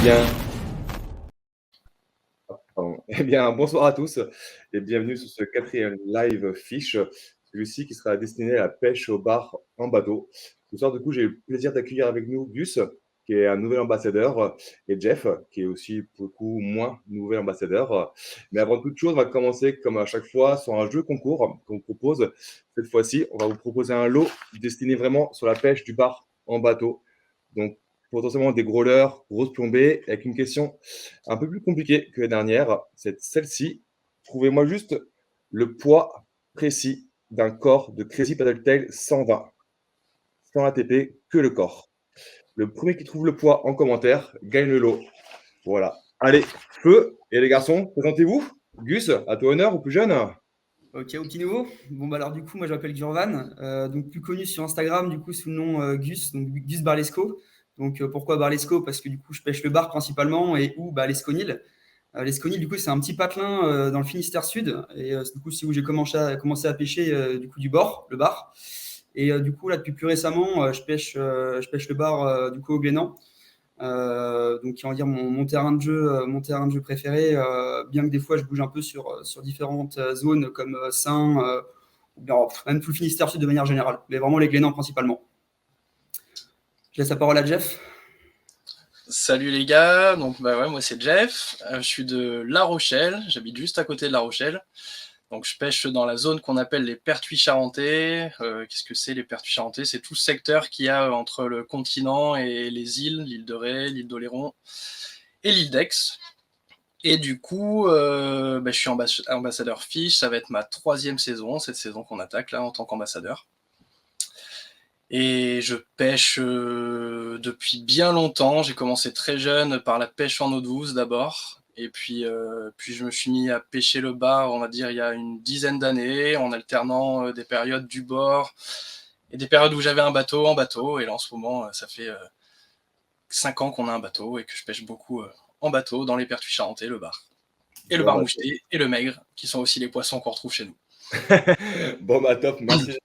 bien, Eh bien, bonsoir à tous et bienvenue sur ce quatrième live fiche, celui-ci qui sera destiné à la pêche au bar en bateau. Ce soir, du coup, j'ai le plaisir d'accueillir avec nous Gus, qui est un nouvel ambassadeur, et Jeff, qui est aussi beaucoup moins nouvel ambassadeur. Mais avant toute chose, on va commencer comme à chaque fois sur un jeu concours qu'on vous propose. Cette fois-ci, on va vous proposer un lot destiné vraiment sur la pêche du bar en bateau. Donc, potentiellement des growlers, grosses plombées, avec une question un peu plus compliquée que la dernière. C'est celle-ci. Trouvez-moi juste le poids précis d'un corps de Crazy Paddletail 120, sans ATP, que le corps. Le premier qui trouve le poids en commentaire gagne le lot. Voilà. Allez, feu. Et les garçons, présentez-vous. Gus, à toi honneur, ou plus jeune. Ok, au petit nouveau. Bon, bah alors du coup, moi je m'appelle Gurvan, donc plus connu sur Instagram du coup sous le nom Gus, donc Gus Barlesco. Donc pourquoi Barlesco? Parce que du coup je pêche le bar principalement et où bah, l'Esconil. L'Esconil du coup c'est un petit patelin dans le Finistère Sud et du coup c'est où j'ai commencé à pêcher du coup du bord, le bar. Et du coup là depuis plus récemment je pêche le bar du coup au Glénan. Donc, on va dire mon terrain de jeu, mon terrain de jeu préféré, bien que des fois je bouge un peu sur différentes zones comme Saint, ou bien même tout le Finistère Sud de manière générale, mais vraiment les Glénans principalement. Je laisse la parole à Jeff. Salut les gars, donc bah ouais, moi c'est Jeff, je suis de La Rochelle, j'habite juste à côté de La Rochelle. Donc je pêche dans la zone qu'on appelle les Pertuis charentais. Qu'est-ce que c'est les Pertuis charentais? C'est tout ce secteur qu'il y a entre le continent et les îles, l'île de Ré, l'île d'Oléron et l'île d'Aix. Et du coup, je suis ambassadeur fiche, ça va être ma 3e saison, cette saison qu'on attaque là en tant qu'ambassadeur. Et je pêche depuis bien longtemps. J'ai commencé très jeune par la pêche en eau douce d'abord. Et puis je me suis mis à pêcher le bar, on va dire, il y a une dizaine d'années, en alternant des périodes du bord et des périodes où j'avais un bateau en bateau. Et là, en ce moment, ça fait 5 ans qu'on a un bateau et que je pêche beaucoup en bateau dans les Pertuis charentais, le bar. Et le Bon, bar bah, moucheté et le maigre, qui sont aussi les poissons qu'on retrouve chez nous. bon, bah, top, merci.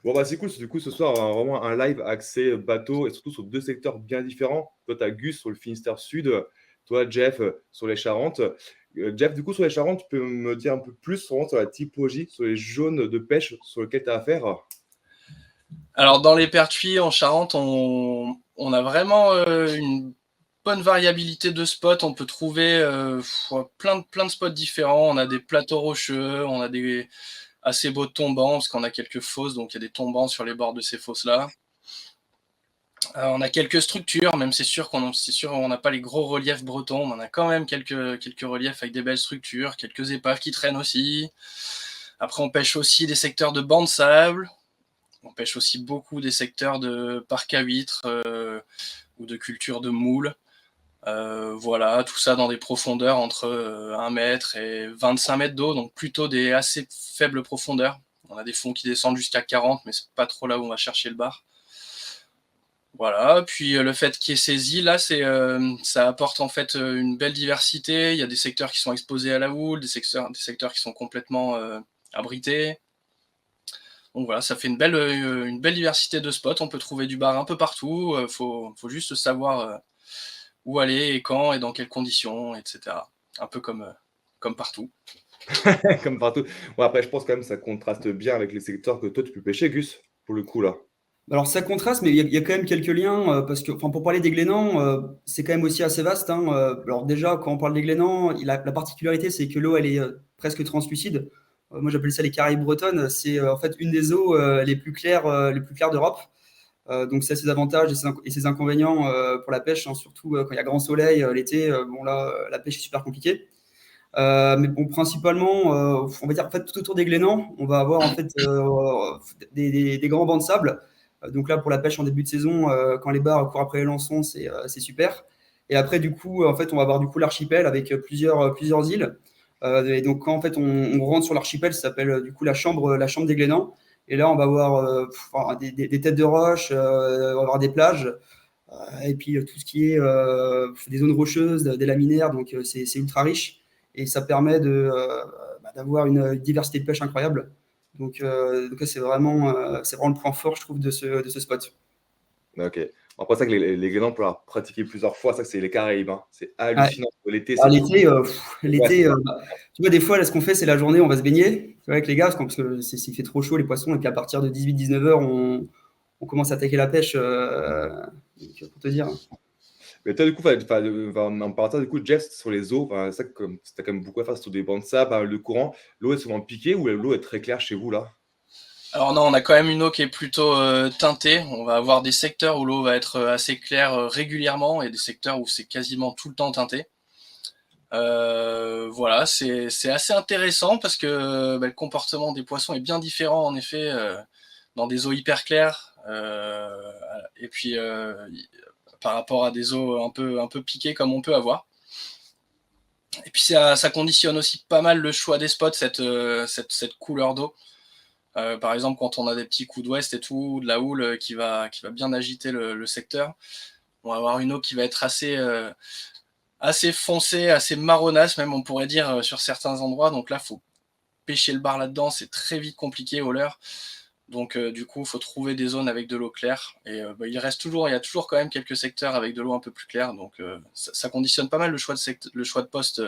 Bon, bah, c'est cool. Du coup, ce soir, on a vraiment un live axé bateau et surtout sur deux secteurs bien différents. Toi, tu as Gus sur le Finistère Sud. Toi, Jeff, sur les Charentes. Jeff, du coup, sur les Charentes, tu peux me dire un peu plus vraiment sur la typologie, sur les zones de pêche sur lesquelles tu as affaire? Alors, dans les Pertuis, en Charente, on a vraiment une bonne variabilité de spots. On peut trouver plein de spots différents. On a des plateaux rocheux, on a des assez beaux tombants, parce qu'on a quelques fosses, donc il y a des tombants sur les bords de ces fosses-là. On a quelques structures, même c'est sûr on n'a pas les gros reliefs bretons, mais on a quand même quelques reliefs avec des belles structures, quelques épaves qui traînent aussi. Après, on pêche aussi des secteurs de bancs de sable. On pêche aussi beaucoup des secteurs de parcs à huîtres ou de culture de moules. Voilà, tout ça dans des profondeurs entre 1 mètre et 25 mètres d'eau, donc plutôt des assez faibles profondeurs. On a des fonds qui descendent jusqu'à 40, mais c'est pas trop là où on va chercher le bar. Voilà, puis le fait qu'il y ait ces îles là, ça apporte en fait une belle diversité. Il y a des secteurs qui sont exposés à la houle, des secteurs qui sont complètement abrités. Donc voilà, ça fait une belle diversité de spots. On peut trouver du bar un peu partout. Faut juste savoir où aller et quand et dans quelles conditions, etc. Un peu comme partout. Comme partout. Bon, après, je pense quand même que ça contraste bien avec les secteurs que toi, tu peux pêcher, Gus, pour le coup, là. Alors ça contraste, mais il y a quand même quelques liens, parce que, enfin, pour parler des Glénans, c'est quand même aussi assez vaste, hein. Alors déjà, quand on parle des Glénans, la particularité, c'est que l'eau, elle est presque translucide. Moi, j'appelle ça les Caraïbes bretonnes. C'est en fait une des eaux les plus claires d'Europe. Donc ça a ses avantages et ses inconvénients pour la pêche, hein, surtout quand il y a grand soleil l'été. Bon là, la pêche est super compliquée. Mais bon, principalement, on va dire en fait tout autour des Glénans, on va avoir en fait des grands bancs de sable. Donc là, pour la pêche en début de saison, quand les bars courent après les lançons, c'est super. Et après, du coup, en fait, on va avoir du coup l'archipel avec plusieurs îles. Et donc, quand en fait on rentre sur l'archipel, ça s'appelle du coup la chambre des Glénans. Et là, on va avoir des têtes de roche, on va avoir des plages, et puis tout ce qui est des zones rocheuses, des laminaires. Donc, c'est ultra riche et ça permet d'avoir une diversité de pêche incroyable. Donc c'est vraiment le point fort, je trouve, de ce spot. Ok. Après, ça que les Glénans, pour leur pratiquer plusieurs fois, ça que c'est les Caraïbes, hein. C'est Ouais. hallucinant. L'été, Ah, c'est fou. l'été, Ouais, c'est tu vois, des fois, là, ce qu'on fait, c'est la journée, on va se baigner, tu vois, avec les gars, parce que il fait trop chaud, les poissons, et qu'à partir de 18-19 heures, on commence à attaquer la pêche, donc, pour te dire. mais toi, du coup, en partant, du coup, Jeff, sur les eaux, ça, comme t'as quand même beaucoup à faire sur des bancs de sable, le courant, l'eau est souvent piquée ou l'eau est très claire chez vous, là? Alors non, on a quand même une eau qui est plutôt teintée. On va avoir des secteurs où l'eau va être assez claire régulièrement et des secteurs où c'est quasiment tout le temps teinté. Voilà, c'est assez intéressant parce que le comportement des poissons est bien différent en effet dans des eaux hyper claires et puis par rapport à des eaux un peu piquées comme on peut avoir. Et puis ça conditionne aussi pas mal le choix des spots, cette couleur d'eau. Par exemple, quand on a des petits coups d'ouest et tout, de la houle qui va bien agiter le secteur, on va avoir une eau qui va être assez foncée, assez marronasse même, on pourrait dire, sur certains endroits. Donc là, il faut pêcher le bar là-dedans, c'est très vite compliqué au leurre. Donc du coup, il faut trouver des zones avec de l'eau claire. Et il y a toujours quand même quelques secteurs avec de l'eau un peu plus claire. Donc ça conditionne pas mal le choix de poste,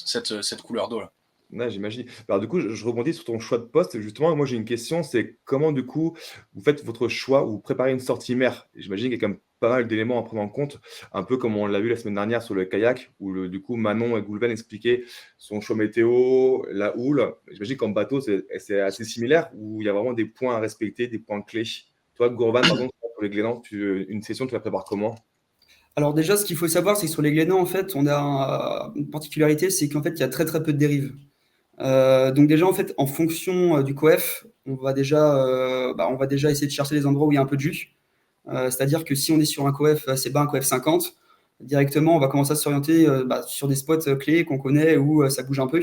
cette couleur d'eau là. Ouais, j'imagine. Alors du coup, je rebondis sur ton choix de poste. Justement, moi j'ai une question, c'est comment du coup vous faites votre choix ou vous préparez une sortie mer? J'imagine qu'il y a quand même pas mal d'éléments à prendre en compte, un peu comme on l'a vu la semaine dernière sur le kayak, où du coup Manon et Goulven expliquaient son choix météo, la houle. J'imagine qu'en bateau, c'est assez similaire, où il y a vraiment des points à respecter, des points clés. Toi, Gourvan, par exemple, sur les Glénans, une session, tu la prépares comment? Alors déjà, ce qu'il faut savoir, c'est que sur les Glénans, en fait, on a une particularité, c'est qu'en fait, il y a très très peu de dérives. Donc déjà, en fait, en fonction du coef, on va déjà essayer de chercher les endroits où il y a un peu de jus. C'est-à-dire que si on est sur un coef assez bas, un coef 50, directement, on va commencer à s'orienter sur des spots clés qu'on connaît où ça bouge un peu.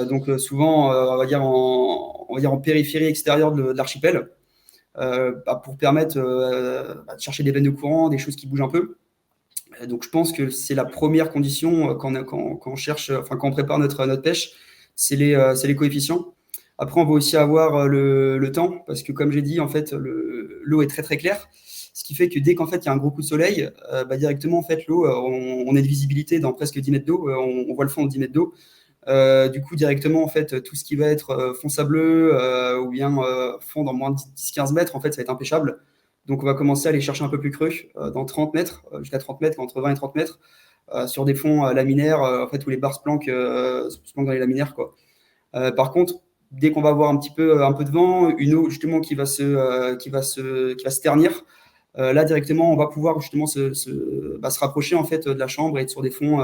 Donc souvent, on va dire en périphérie extérieure de l'archipel, pour permettre de chercher des veines de courant, des choses qui bougent un peu. Donc je pense que c'est la première condition quand on cherche, enfin quand on prépare notre pêche, c'est les coefficients. Après, on va aussi avoir le temps, parce que comme j'ai dit, en fait, l'eau est très très claire, ce qui fait que dès qu'en fait il y a un gros coup de soleil, directement en fait l'eau, on a une visibilité dans presque 10 mètres d'eau, on voit le fond de 10 mètres d'eau. Du coup, directement, en fait, tout ce qui va être fond sableux ou bien fond dans moins de 10-15 mètres, en fait, ça va être impêchable. Donc, on va commencer à aller chercher un peu plus creux, dans 30 mètres, jusqu'à 30 mètres, entre 20 et 30 mètres, sur des fonds laminaires, en fait, où les barres se planquent dans les laminaires, quoi. Par contre, dès qu'on va avoir un peu de vent, une eau justement qui va se ternir, là directement, on va pouvoir justement se rapprocher en fait de la chambre et être sur des fonds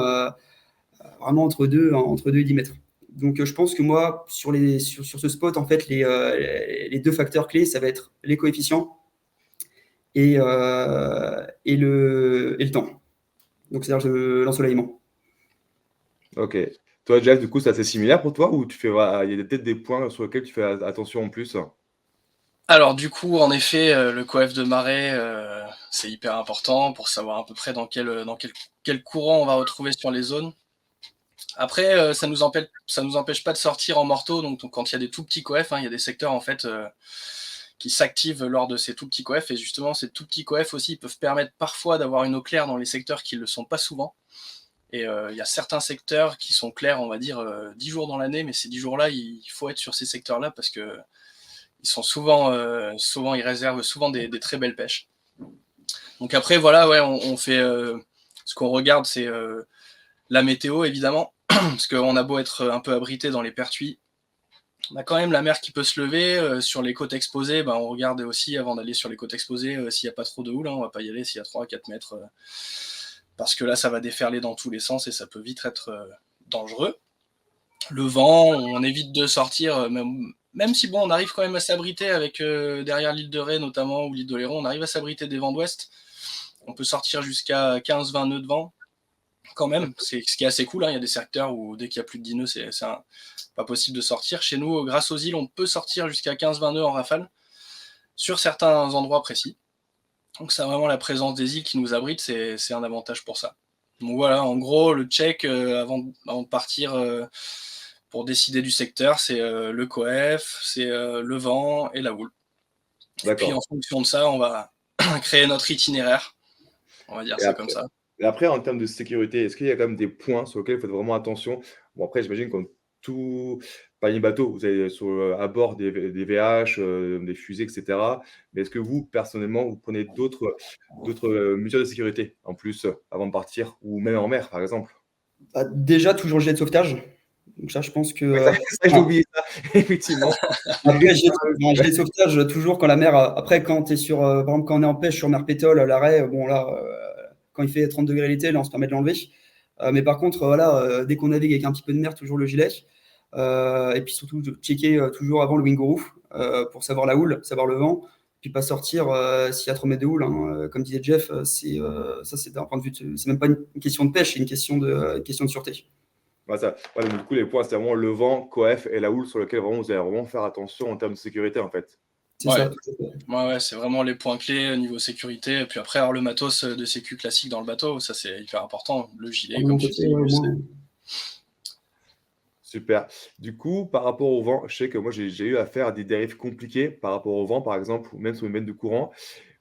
vraiment entre 2 et 10 mètres. Donc, je pense que moi, sur ce spot, en fait, les deux facteurs clés, ça va être les coefficients et le temps. Donc, c'est-à-dire l'ensoleillement. Ok. Toi, Jeff, du coup, c'est assez similaire pour toi ou tu fais, voilà, il y a peut-être des points sur lesquels tu fais attention en plus? Alors du coup, en effet, le coef de marée, c'est hyper important pour savoir à peu près dans quel courant on va retrouver sur les zones. Après, ça nous empêche pas de sortir en morteau, donc quand il y a des tout petits coefs, hein, il y a des secteurs en fait, qui s'activent lors de ces tout petits coefs et justement ces tout petits coefs aussi, ils peuvent permettre parfois d'avoir une eau claire dans les secteurs qui le sont pas souvent et il y a certains secteurs qui sont clairs, on va dire, 10 jours dans l'année, mais ces 10 jours-là, il faut être sur ces secteurs-là parce que ils sont souvent, ils réservent souvent des très belles pêches. Donc après, voilà, ouais, on fait ce qu'on regarde, c'est la météo évidemment, parce qu'on a beau être un peu abrité dans les pertuis, on a quand même la mer qui peut se lever sur les côtes exposées. On regarde aussi avant d'aller sur les côtes exposées s'il n'y a pas trop de houle, hein, on va pas y aller s'il y a 3-4 mètres, parce que là, ça va déferler dans tous les sens et ça peut vite être dangereux. Le vent, on évite de sortir, même si bon, on arrive quand même à s'abriter avec derrière l'île de Ré notamment ou l'île d'Oléron, on arrive à s'abriter des vents d'ouest. On peut sortir jusqu'à 15-20 nœuds de vent quand même, c'est ce qui est assez cool. Hein. Il y a des secteurs où dès qu'il y a plus de 10 nœuds, c'est pas possible de sortir. Chez nous, grâce aux îles, on peut sortir jusqu'à 15-20 nœuds en rafale sur certains endroits précis. Donc c'est vraiment la présence des îles qui nous abrite, c'est un avantage pour ça. Donc voilà, en gros, le check avant de partir pour décider du secteur, c'est le coef, c'est le vent et la houle. Et puis en D'accord. fonction de ça, on va créer notre itinéraire On va dire Et ça comme après, ça. et après, en termes de sécurité, est-ce qu'il y a quand même des points sur lesquels il faut vraiment attention? Bon, après, j'imagine comme tout panier bateau, vous avez à bord des VH, des fusées, et cetera. Mais est-ce que vous, personnellement, vous prenez d'autres mesures de sécurité en plus, avant de partir ou même en mer, par exemple? Bah, déjà, toujours le gilet de sauvetage. Donc ça, je pense que, Ouais, ça ça, j'ai enfin, oublié ça, effectivement. après, gilet de sauvetage, toujours quand la mer, après, quand tu es sur, par exemple, quand on est en pêche sur mer Pétole, à l'arrêt, bon, là, quand il fait 30 degrés l'été, là, on se permet de l'enlever. Mais par contre, voilà, dès qu'on navigue avec un petit peu de mer, toujours le gilet. Et puis surtout, de checker toujours avant le Wingo Roof pour savoir la houle, savoir le vent, puis pas sortir s'il y a trop mètres de houle, hein. Comme disait Jeff, ça, c'est d'un point de vue, c'est même pas une question de pêche, c'est une question de sûreté. Ouais, ça ouais, donc du coup, les points, c'est vraiment le vent, coef et la houle sur lequel vraiment vous allez vraiment faire attention en termes de sécurité, en fait. C'est Ouais, ça, tout à fait. ouais, c'est vraiment les points clés au niveau sécurité. Et puis après, avoir le matos de sécu classique dans le bateau, ça c'est hyper important. Le Moi, gilet, de comme mon tu côté, dis, au moins, Super. Du coup, par rapport au vent, je sais que moi, j'ai eu affaire à des dérives compliquées par rapport au vent, par exemple, ou même sur une benne de courant.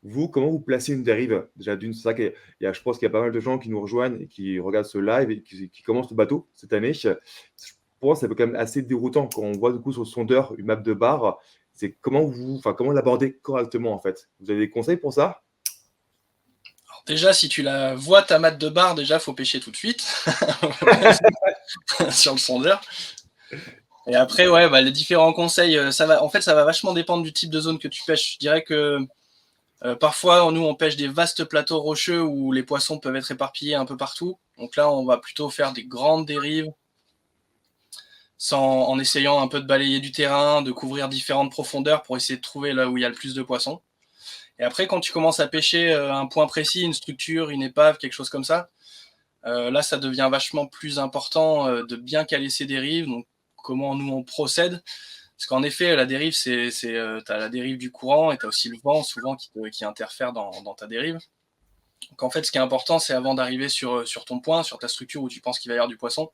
Vous, comment vous placez une dérive? Déjà, d'une, c'est ça qu'il je pense qu'il y a pas mal de gens qui nous rejoignent et qui regardent ce live et qui commencent le bateau cette année. Pour moi, ça peut quand même assez déroutant quand on voit du coup sur le sondeur une map de bar. C'est comment l'aborder correctement en fait. Vous avez des conseils pour ça? déjà, si tu la vois ta mat de bar, déjà faut pêcher tout de suite sur le sondeur. Et après, ouais, bah, les différents conseils, ça va vachement dépendre du type de zone que tu pêches. Je dirais que parfois, nous, on pêche des vastes plateaux rocheux où les poissons peuvent être éparpillés un peu partout. Donc là, on va plutôt faire des grandes dérives en essayant un peu de balayer du terrain, de couvrir différentes profondeurs pour essayer de trouver là où il y a le plus de poissons. Et après, quand tu commences à pêcher un point précis, une structure, une épave, quelque chose comme ça, là, ça devient vachement plus important de bien caler ses dérives. Donc, comment nous on procède? Parce qu'en effet, la dérive, tu as la dérive du courant et tu as aussi le vent souvent qui interfère dans ta dérive. Donc en fait, ce qui est important, c'est avant d'arriver sur ton point, sur ta structure où tu penses qu'il va y avoir du poisson,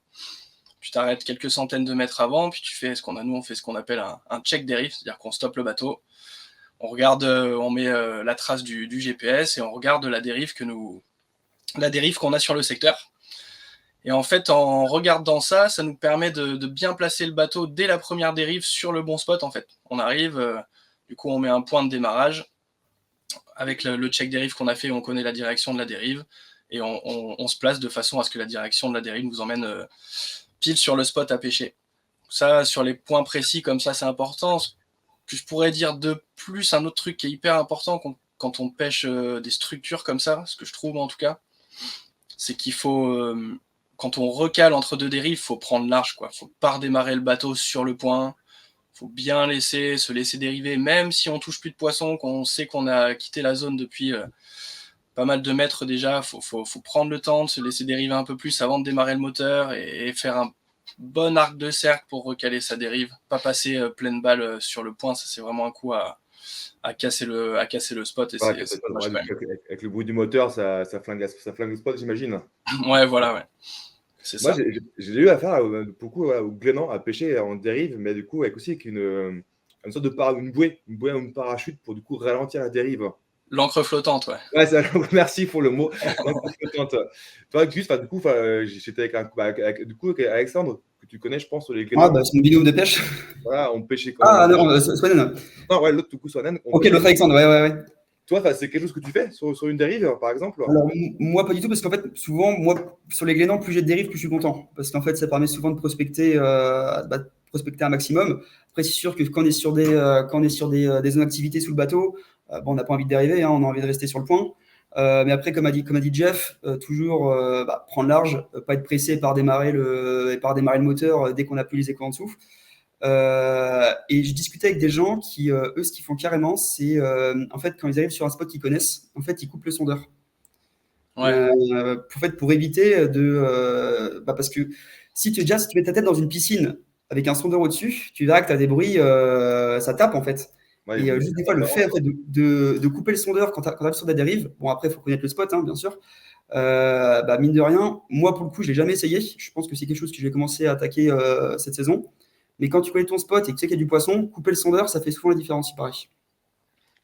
tu t'arrêtes quelques centaines de mètres avant, puis tu fais nous on fait ce qu'on appelle un check dérive, c'est-à-dire qu'on stoppe le bateau, on regarde, on met la trace du GPS et on regarde la dérive qu'on a sur le secteur. Et en fait, en regardant ça, ça nous permet de bien placer le bateau dès la première dérive sur le bon spot. En fait, on arrive, du coup, on met un point de démarrage avec le check dérive qu'on a fait, on connaît la direction de la dérive et on se place de façon à ce que la direction de la dérive nous emmène pile sur le spot à pêcher. Ça, sur les points précis comme ça, c'est important. Ce que je pourrais dire de plus, un autre truc qui est hyper important quand on pêche des structures comme ça, ce que je trouve en tout cas, c'est qu'il faut, quand on recale entre deux dérives, il faut prendre large, quoi. Faut pas redémarrer le bateau sur le point. Faut bien se laisser dériver, même si on touche plus de poissons, qu'on sait qu'on a quitté la zone depuis pas mal de mètres déjà. Faut prendre le temps de se laisser dériver un peu plus avant de démarrer le moteur et faire un bon arc de cercle pour recaler sa dérive. Pas passer pleine balle sur le point, ça c'est vraiment un coup à casser le spot et Voilà, c'est dommage quand même. avec le bruit du moteur, ça flingue le spot, j'imagine. Ouais, voilà, ouais. C'est Moi, ça. j'ai eu affaire beaucoup au Glénan à pêcher en dérive, mais du coup, avec aussi avec une sorte de une bouée, un parachute pour du coup ralentir la dérive. L'encre flottante, ouais. Ouais, ça, merci pour le mot. Donc, toi, Gus, du coup, j'étais du coup, avec Alexandre, que tu connais, je pense, sur les ah, Glénans. bah, c'est une vidéo de pêche. Voilà, on pêchait quand Ah, on non, pêchait. Swanen. Non, ouais, l'autre, du coup, Swanen, on Ok, pêchait. l'autre Alexandre, ouais, ouais, ouais. Toi, c'est quelque chose que tu fais sur une dérive, par exemple? Alors, moi, pas du tout, parce qu'en fait, souvent, moi, sur les Glénans, plus j'ai de dérive, plus je suis content. Parce qu'en fait, ça permet souvent de prospecter un maximum. Après, c'est sûr que quand on est sur des zones d'activité sous le bateau, bon, on n'a pas envie de dériver, hein, on a envie de rester sur le point. Mais après, comme a dit Jeff, toujours prendre large, pas être pressé par démarrer le moteur dès qu'on n'a plus les échos en dessous. Et je discutais avec des gens qui, eux, ce qu'ils font carrément, c'est en fait, quand ils arrivent sur un spot qu'ils connaissent, en fait, ils coupent le sondeur. Ouais. Pour éviter parce que si tu mets ta tête dans une piscine avec un sondeur au-dessus, tu verras que tu as des bruits, ça tape en fait. Ouais, Et juste des fois, le fait en fait, de couper le sondeur quand tu arrives sur la dérive, bon après, il faut connaître le spot, hein, bien sûr. Mine de rien, moi pour le coup, je l'ai jamais essayé. Je pense que c'est quelque chose que je vais commencer à attaquer cette saison. Mais quand tu connais ton spot et que tu sais qu'il y a du poisson, couper le sondeur, ça fait souvent la différence, il paraît.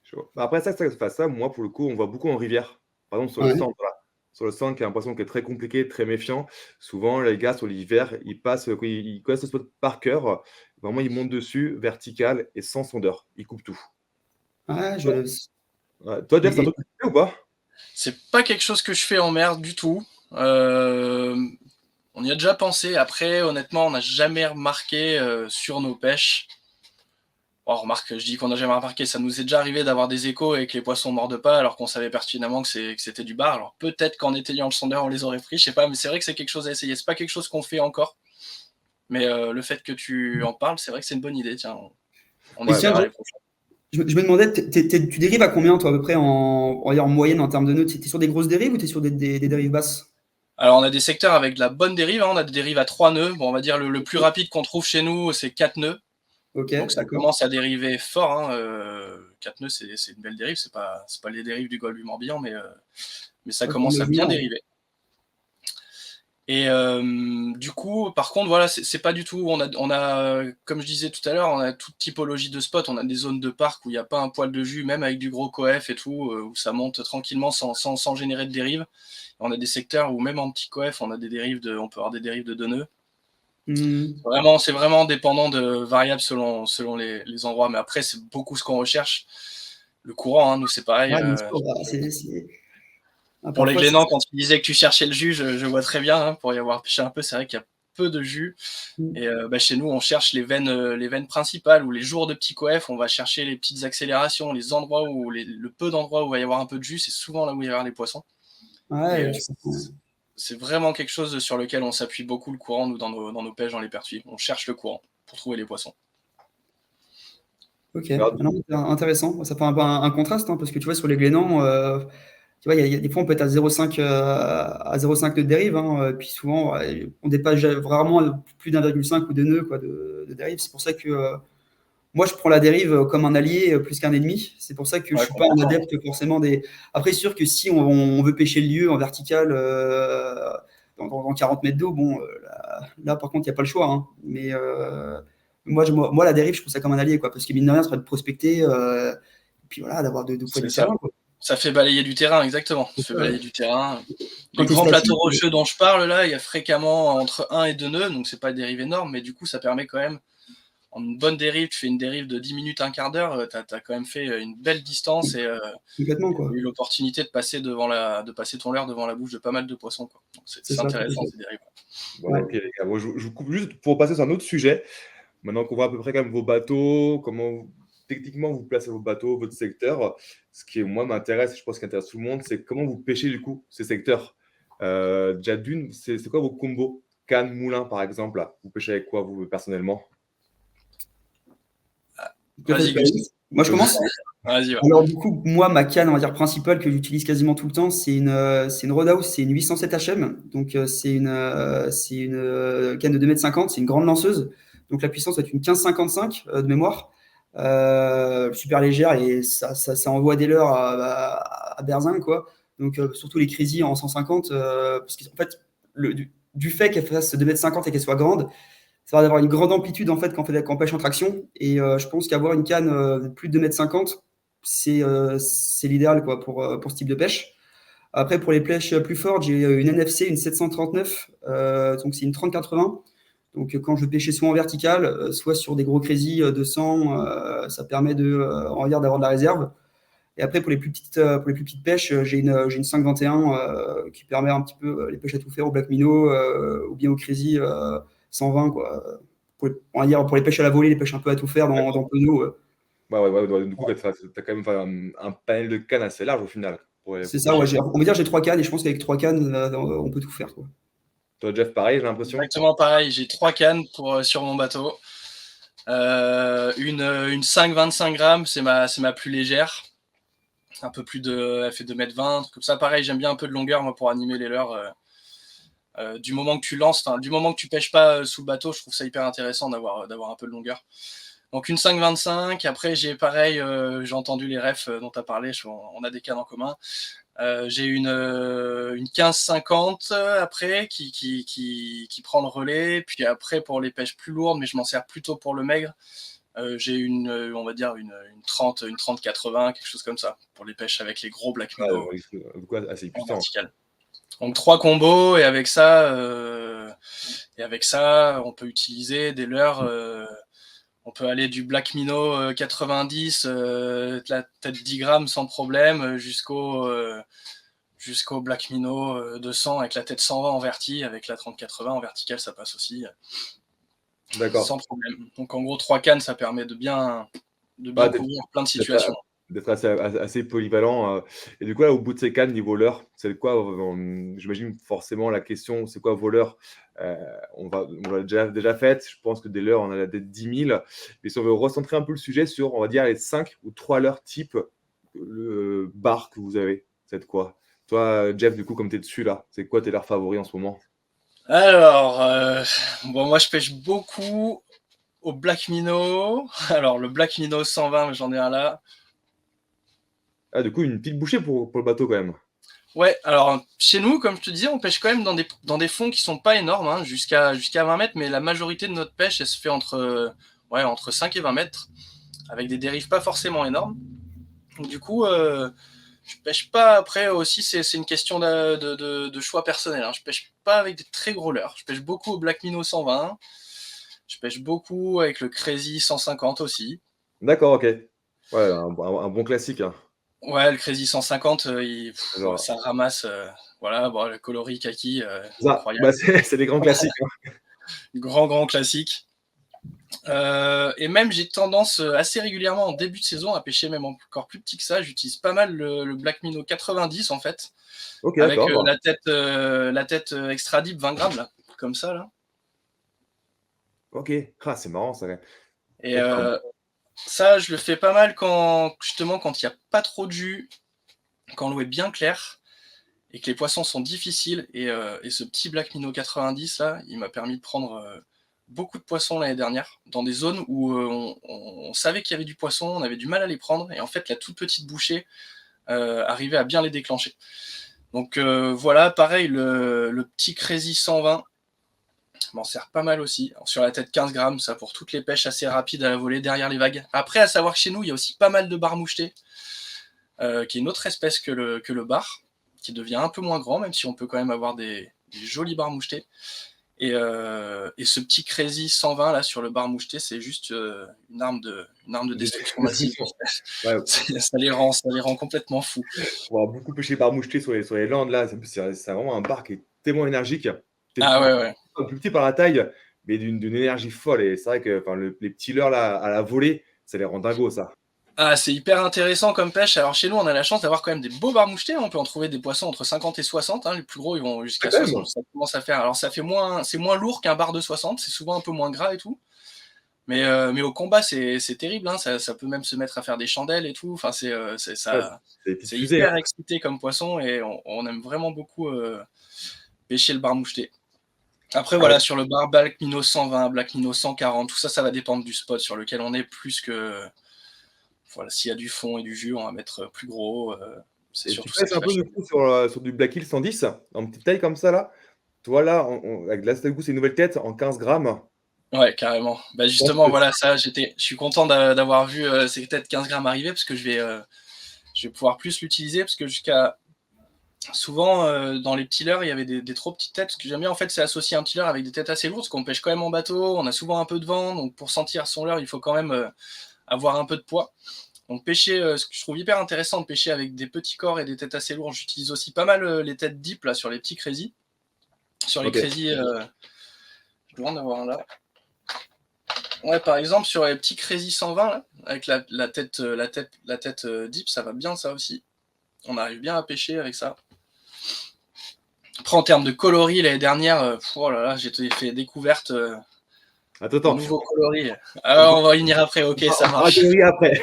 Chaud. Après ça, moi, pour le coup, on voit beaucoup en rivière. Par exemple, sur le Ouais. centre, voilà. Sur le centre, qui est un poisson qui est très compliqué, très méfiant. Souvent, les gars, sur l'hiver, ils passent, ils connaissent le spot par cœur. Vraiment, ils montent dessus, vertical et sans sondeur. Ils coupent tout. Ouais, Ouais. Toi, Jeff, c'est un et truc que tu fais ou pas? C'est pas quelque chose que je fais en mer du tout. On y a déjà pensé. Après, honnêtement, on n'a jamais remarqué sur nos pêches. Oh, remarque, je dis qu'on n'a jamais remarqué. Ça nous est déjà arrivé d'avoir des échos et que les poissons mordent pas, alors qu'on savait pertinemment que c'était du bar. Alors peut-être qu'en éteignant le sondeur, on les aurait pris. Je sais pas, mais c'est vrai que c'est quelque chose à essayer. C'est pas quelque chose qu'on fait encore. Mais le fait que tu en parles, c'est vrai que c'est une bonne idée. Tiens, on et Ouais, tiens, essaiera les prochains. je me demandais, tu dérives à combien, toi, à peu près, on va dire en moyenne en termes de nœuds? Tu es sur des grosses dérives ou tu es sur des dérives basses? Alors, on a des secteurs avec de la bonne dérive. Hein. On a des dérives à 3 nœuds. Bon, on va dire le plus rapide qu'on trouve chez nous, c'est 4 nœuds. Ok, Donc, ça d'accord. commence à dériver fort. Hein. 4 nœuds, c'est une belle dérive. C'est pas les dérives du Golfe du Morbihan, mais ça Ouais, commence à bien imaginaire. dériver. Et du coup, par contre, voilà, c'est pas du tout. Comme je disais tout à l'heure, on a toute typologie de spots. On a des zones de parc où il n'y a pas un poil de jus, même avec du gros coef et tout, où ça monte tranquillement sans générer de dérive. On a des secteurs où même en petit coef, on peut avoir des dérives de 2 nœuds. Hmm. C'est vraiment dépendant de variables selon les endroits. Mais après, c'est beaucoup ce qu'on recherche. Le courant, hein, nous, c'est pareil. Ouais, bien sûr, bah, ah, Pour les parfois, glénans, quand tu disais que tu cherchais le jus, je vois très bien. Hein, pour y avoir pêché un peu, c'est vrai qu'il y a peu de jus. Et chez nous, on cherche les veines principales ou les jours de petits coef. On va chercher les petites accélérations, les endroits le peu d'endroits où il va y avoir un peu de jus. C'est souvent là où il va y avoir les poissons. Et ouais, je comprends. c'est vraiment quelque chose sur lequel on s'appuie beaucoup, le courant, nous, dans nos pêches, dans les pertuis. On cherche le courant pour trouver les poissons. Ok. Alors, Ah non, c'est intéressant. Ça fait un peu un contraste, hein, parce que tu vois, sur les glénans, tu vois, des fois, on peut être à 0,5 à 0,5 nœuds de dérive, hein, puis souvent, ouais, on dépasse rarement plus d'1,5 ou 2 nœuds quoi, de dérive. C'est pour ça que moi, je prends la dérive comme un allié plus qu'un ennemi. C'est pour ça que je Ouais, suis pas un complètement. adepte forcément des. Après, c'est sûr que si on veut pêcher le lieu en vertical dans 40 mètres d'eau, bon, là, par contre, il n'y a pas le choix, hein. Mais moi, la dérive, je trouve ça comme un allié, quoi, parce que mine de rien, ça serait de prospecter, et puis voilà, d'avoir de quoi C'est du ça. terrain, quoi. Ça fait balayer du terrain, exactement. C'est Ça fait ça, ouais. balayer du terrain. Quand Les tu es grands plateaux statique, rocheux dont je parle, là, il y a fréquemment entre 1 et 2 nœuds, donc c'est pas des dérives énormes, mais du coup, ça permet quand même, en une bonne dérive, tu fais une dérive de 10 minutes, un quart d'heure, tu as quand même fait une belle distance et complètement, tu as quoi. eu l'opportunité de passer ton leurre devant la bouche de pas mal de poissons, quoi. Donc C'est c'est ça, tout à intéressant, fait. ces dérives. bon, Ouais. ok, les gars. Bon, je vous coupe juste pour passer sur un autre sujet. Maintenant qu'on voit à peu près quand même vos bateaux, techniquement vous placez vos bateaux, votre secteur, ce qui moi m'intéresse, je pense qui intéresse tout le monde, c'est comment vous pêchez du coup ces secteurs. Déjà d'une, c'est quoi vos combos? Canne, moulin par exemple, là. Vous pêchez avec quoi vous personnellement? Tu préfères Vas-y, que je Gus. commence? Moi, je commence? Vas-y, ouais. Alors du coup, moi, ma canne, on va dire principale que j'utilise quasiment tout le temps, c'est une Roadhouse, c'est une 807 HM. Donc c'est une canne de 2,50 m, c'est une grande lanceuse. Donc la puissance va être une 15,55 de mémoire. Super légère et ça envoie des leurres à Berzingue, quoi. Donc surtout les Crazy en 150, parce qu'en fait, du fait qu'elle fasse 2,50 m et qu'elle soit grande, ça va avoir une grande amplitude en fait quand on pêche en traction. Et je pense qu'avoir une canne de plus de 2,50 m, c'est l'idéal quoi, pour ce type de pêche. Après, pour les pêches plus fortes, j'ai une NFC, une 739, donc c'est une 30-80. Donc quand je pêchais soit en vertical, soit sur des gros crazy 200, ça permet on va dire, d'avoir de la réserve. Et après, pour les plus petites pêches, j'ai une 5,21 qui permet un petit peu les pêches à tout faire au black minnow ou bien au crazy 120, quoi. On va dire pour les pêches à la volée, les pêches un peu à tout faire dans peu d'eau. Ouais, du coup, tu as quand même un panel de cannes assez large au final C'est pour ça, ouais, pêcher. on va dire j'ai 3 cannes et je pense qu'avec 3 cannes, on peut tout faire, quoi. Toi, Jeff, pareil, j'ai l'impression. Exactement pareil, j'ai 3 cannes sur mon bateau. Une 5,25 grammes, c'est ma plus légère. Elle fait 2,20 m, comme ça. Pareil, j'aime bien un peu de longueur, moi, pour animer les leurres. Du moment que tu lances, du moment que tu pêches pas sous le bateau, je trouve ça hyper intéressant d'avoir un peu de longueur. Donc une 5,25. Après, j'ai pareil, j'ai entendu les refs dont tu as parlé, on a des cannes en commun. J'ai une 15,50 après qui prend le relais. Puis après, pour les pêches plus lourdes, mais je m'en sers plutôt pour le maigre, J'ai on va dire une 30-80, quelque chose comme ça, pour les pêches avec les gros black minnow Assez en puissant. vertical. Donc 3 combos, et avec ça, on peut utiliser des leurres. On peut aller du black minnow 90, peut-être 10 grammes sans problème, jusqu'au black minnow 200 avec la tête 120 en verti, avec la 30-80 en vertical, ça passe aussi D'accord. sans problème. Donc en gros, 3 cannes, ça permet de bien Bah, d'être couvrir plein de situations. assez polyvalent. Et du coup, là, au bout de ces cannes, niveau leurre, c'est quoi, j'imagine forcément la question, c'est quoi vos leurres? On l'a déjà faite. Je pense que des leurres, on en a peut-être 10 000. Mais si on veut recentrer un peu le sujet sur, on va dire, les 5 ou 3 leurres type bar que vous avez, c'est quoi? Toi, Jeff, du coup, comme tu es dessus là, c'est quoi tes leurres favoris en ce moment? Alors, bon, moi je pêche beaucoup au black minnow. Alors, le black minnow 120, j'en ai un là. Ah, du coup, une petite bouchée pour le bateau quand même. Ouais, alors chez nous, comme je te disais, on pêche quand même dans des fonds qui sont pas énormes, hein, jusqu'à 20 mètres, mais la majorité de notre pêche, elle se fait entre 5 et 20 mètres, avec des dérives pas forcément énormes. Donc, du coup, je pêche pas. Après aussi, c'est une question de choix personnel, hein. Je pêche pas avec des très gros leurres. Je pêche beaucoup au black minnow 120. Je pêche beaucoup avec le crazy 150 aussi. D'accord, ok. Ouais, un bon classique, hein. Ouais, le crazy 150, Genre, ça ramasse. Voilà, bon, le coloris kaki, ça, incroyable. bah, c'est des grands classiques, hein. Grand classique. Et même, j'ai tendance assez régulièrement en début de saison à pêcher même encore plus petit que ça. J'utilise pas mal le black minnow 90 en fait, Ok, avec d'accord. la tête extra deep 20 grammes là, comme ça là. Ok. Ah, c'est marrant ça. Et D'accord. ça, je le fais pas mal quand il n'y a pas trop de jus, quand l'eau est bien claire et que les poissons sont difficiles. Et ce petit black minnow 90 là, il m'a permis de prendre beaucoup de poissons l'année dernière, dans des zones où on savait qu'il y avait du poisson, on avait du mal à les prendre, et en fait la toute petite bouchée arrivait à bien les déclencher. Donc voilà, pareil, le petit crazy 120 m'en sert pas mal aussi. Alors, sur la tête 15 grammes, ça pour toutes les pêches assez rapides à la volée derrière les vagues. Après, à savoir que chez nous, il y a aussi pas mal de bar moucheté, qui est une autre espèce que le bar, qui devient un peu moins grand, même si on peut quand même avoir des jolis bars mouchetés. Et ce petit crazy 120 là sur le bar moucheté, c'est juste une arme de destruction massive. Ouais, Ça les rend complètement fous. on va beaucoup pêcher par moucheté sur les landes là. C'est vraiment un bar qui est tellement énergique. Ah ouais. Un plus petit par la taille, mais d'une énergie folle. Et c'est vrai que les petits leurres là à la volée, ça les rend dingos ça. Ah, c'est hyper intéressant comme pêche. Alors chez nous, on a la chance d'avoir quand même des beaux bars mouchetés. On peut en trouver des poissons entre 50 et 60. Hein. Les plus gros, ils vont jusqu'à Ah, quand même. 60. Ça commence à faire. Alors c'est moins lourd qu'un bar de 60. C'est souvent un peu moins gras et tout. Mais au combat, c'est terrible. Hein. Ça peut même se mettre à faire des chandelles et tout. Enfin, Ouais, c'est des petites fusées, hyper hein. excité comme poisson, et on aime vraiment beaucoup pêcher le bar moucheté. Après, Ah ouais. voilà, sur le bar Black Minnow 120, Black Minnow 140, tout ça, ça va dépendre du spot sur lequel on est, plus que. Voilà, s'il y a du fond et du jus, on va mettre plus gros. C'est Et tu surtout ça passes qui un va peu du changer. coup sur du Black Hill 110, en petite taille comme ça là. Toi là, avec là, du coup, c'est une nouvelle tête en 15 grammes. Ouais, carrément. Bah Je pense justement, que voilà, ça, je suis content d'avoir vu ces têtes 15 grammes arriver, parce que je vais pouvoir plus l'utiliser, parce que jusqu'à. Souvent, dans les petits leurres, il y avait des trop petites têtes. Ce que j'aime bien, en fait, c'est associer un petit leurre avec des têtes assez lourdes, parce qu'on pêche quand même en bateau, on a souvent un peu de vent, donc pour sentir son leurre, il faut quand même avoir un peu de poids. Donc pêcher, ce que je trouve hyper intéressant de pêcher avec des petits corps et des têtes assez lourdes. J'utilise aussi pas mal les têtes deep là sur les petits crazy. Sur les OK. crazy, je dois en avoir un là. Ouais, par exemple sur les petits crazy 120 là, avec la tête deep, ça va bien ça aussi. On arrive bien à pêcher avec ça. Après, en termes de coloris, l'année dernière, oh là là, j'ai fait découverte de Attends. nouveaux coloris. On Ah, on va y venir après, ok, ça on fera la marche. théorie après.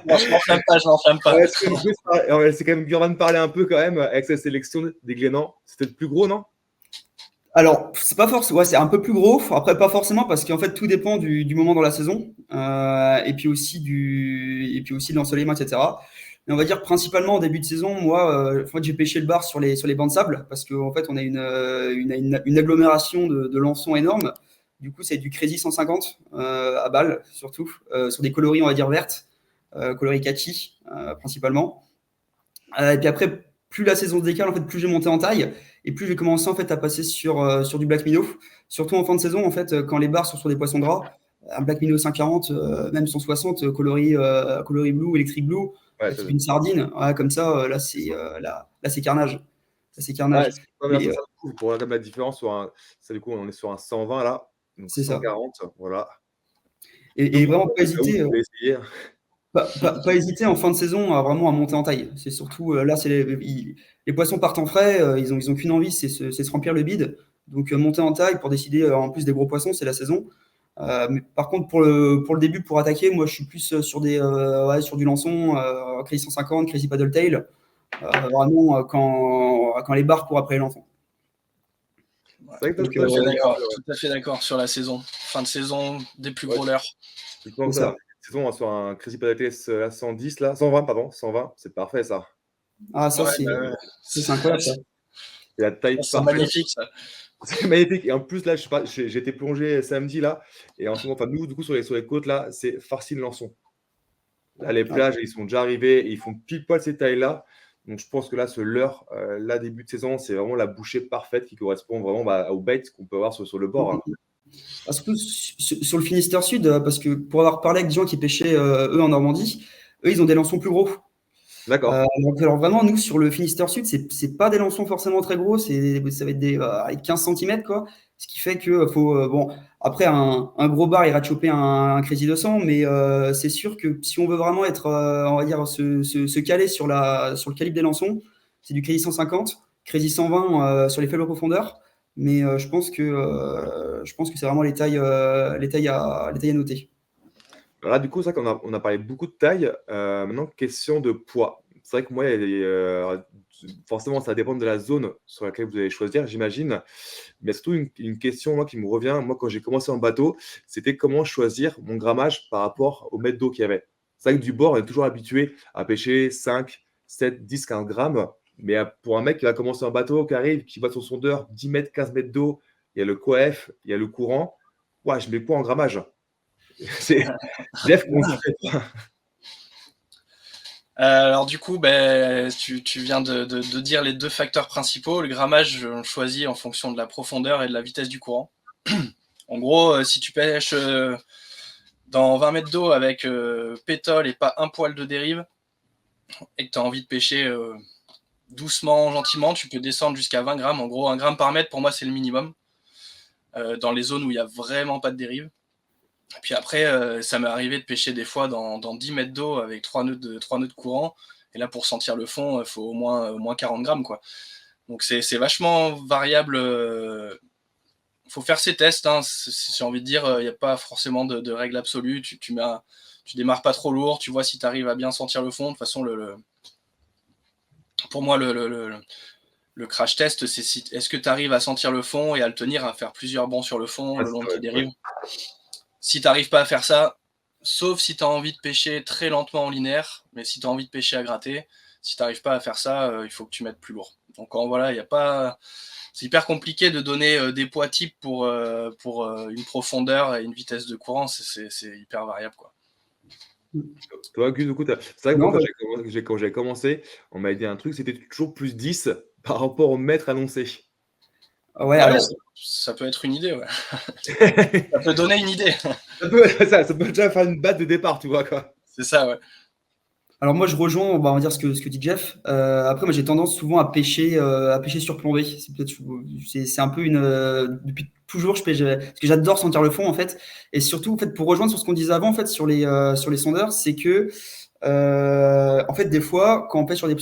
Non, je m'enflamme pas. Est-ce qu'on peut c'est quand même dur de parler un peu quand même avec cette sélection des Glénans. C'était le plus gros, non? Alors, c'est pas forcément, ouais, c'est un peu plus gros. Après, pas forcément, parce qu'en fait, tout dépend du moment dans la saison, et puis aussi de l'ensoleillement, etc. Mais on va dire principalement en début de saison, moi, en fait, j'ai pêché le bar sur les bancs de sable, parce qu'en fait, on a une agglomération de lançons énorme. Du coup, c'est du Crazy 150 à balle, surtout, sur des coloris, on va dire, vertes, coloris kaki, principalement. Et puis après, plus la saison se décale, en fait, plus j'ai monté en taille et plus j'ai commencé en fait à passer sur du Black Minnow. Surtout en fin de saison, en fait, quand les barres sont sur des poissons gras, un Black Minnow 140, même 160, coloris blue, electric blue, Ouais, type une sardine, ouais, comme ça, là c'est carnage. Là, c'est carnage. Ouais, ça, pour regarder la différence ça, du coup, on est sur un 120 là, donc C'est ça. 140, voilà. Et vraiment pas hésiter. Vous pouvez essayer. Pas hésiter en fin de saison à vraiment à monter en taille. C'est surtout là, c'est les poissons partent en frais, ils ont qu'une envie, c'est se remplir le bide. Donc monter en taille pour décider en plus des gros poissons, c'est la saison. Mais par contre pour le début, pour attaquer, moi je suis plus sur du lançon, Crazy 150, Crazy Paddle Tail, vraiment quand les barres courent après les lançons. Tout à fait d'accord sur la saison. Fin de saison, des plus gros leurres. C'est ça. Saison sur un Crazy Paddle Tail à 110 là, 120 pardon, 120, c'est parfait ça. Ah ça c'est incroyable ça. Et la taille c'est magnifique ça. C'est magnifique. Et en plus là, je sais pas, j'ai été plongé samedi là, et en ce moment, enfin nous du coup sur les côtes là, c'est farci de lançon. Là, les plages, ils sont déjà arrivés et ils font pile poil ces tailles là. Donc je pense que là, ce leurre, là début de saison, c'est vraiment la bouchée parfaite qui correspond vraiment au bait qu'on peut avoir sur le bord. Hein. Parce que sur le Finistère Sud, parce que pour avoir parlé avec des gens qui pêchaient eux en Normandie, eux ils ont des lançons plus gros. D'accord. Alors vraiment, nous sur le Finistère Sud, c'est pas des lançons forcément très gros, ça va être des 15 cm quoi. Ce qui fait que faut bon après un gros bar ira choper un Crazy 200, mais c'est sûr que si on veut vraiment être on va dire se caler sur le calibre des lançons, c'est du Crazy 150, Crazy 120 sur les faibles profondeurs. Mais je pense que c'est vraiment les tailles à noter. Là, du coup, c'est vrai qu'on a parlé beaucoup de taille. Maintenant, question de poids. C'est vrai que moi, forcément, ça dépend de la zone sur laquelle vous allez choisir, j'imagine. Mais surtout, une question moi, qui me revient, moi, quand j'ai commencé en bateau, c'était comment choisir mon grammage par rapport au mètre d'eau qu'il y avait. C'est vrai que du bord, on est toujours habitué à pêcher 5, 7, 10, 15 grammes. Mais pour un mec qui va commencer en bateau, qui arrive, qui va sur son sondeur, 10 mètres, 15 mètres d'eau, il y a le coef, il y a le courant. Ouais, je mets quoi en grammage? C'est Jeff, alors du coup, tu viens de dire les deux facteurs principaux. Le grammage, on choisit en fonction de la profondeur et de la vitesse du courant. En gros, si tu pêches dans 20 mètres d'eau avec pétole et pas un poil de dérive, et que tu as envie de pêcher doucement, gentiment, tu peux descendre jusqu'à 20 grammes. En gros, 1 gramme par mètre, pour moi, c'est le minimum. Dans les zones où il n'y a vraiment pas de dérive. Et puis après, ça m'est arrivé de pêcher des fois dans 10 mètres d'eau avec 3 nœuds de courant. Et là, pour sentir le fond, il faut au moins 40 grammes, quoi. Donc, c'est vachement variable. Il faut faire ses tests. Hein. J'ai envie de dire, il n'y a pas forcément de règle absolue. Tu démarres pas trop lourd. Tu vois si tu arrives à bien sentir le fond. De toute façon, pour moi, le crash test, c'est est-ce que tu arrives à sentir le fond et à le tenir, à faire plusieurs bonds sur le fond, le long de tes dérives. Si tu n'arrives pas à faire ça, sauf si tu as envie de pêcher très lentement en linéaire, mais si tu as envie de pêcher à gratter, si tu n'arrives pas à faire ça, il faut que tu mettes plus lourd. Donc voilà, y a pas... c'est hyper compliqué de donner des poids types pour une profondeur et une vitesse de courant, c'est hyper variable, quoi. Toi, Gus, du coup, c'est vrai que moi, quand j'ai commencé, on m'avait dit un truc, c'était toujours plus 10 par rapport au mètre annoncé. Ouais, alors... ça peut être une idée, ouais. Ça peut donner une idée. Ça peut déjà faire une batte de départ, tu vois, quoi. C'est ça, ouais. Alors moi, je rejoins, on va dire ce que dit Jeff. Après, moi, j'ai tendance souvent à pêcher surplombé. C'est un peu depuis toujours, je pêche parce que j'adore sentir le fond, en fait. Et surtout, en fait, pour rejoindre sur ce qu'on disait avant, en fait, sur les sondeurs, c'est que en fait, des fois, quand on pêche sur des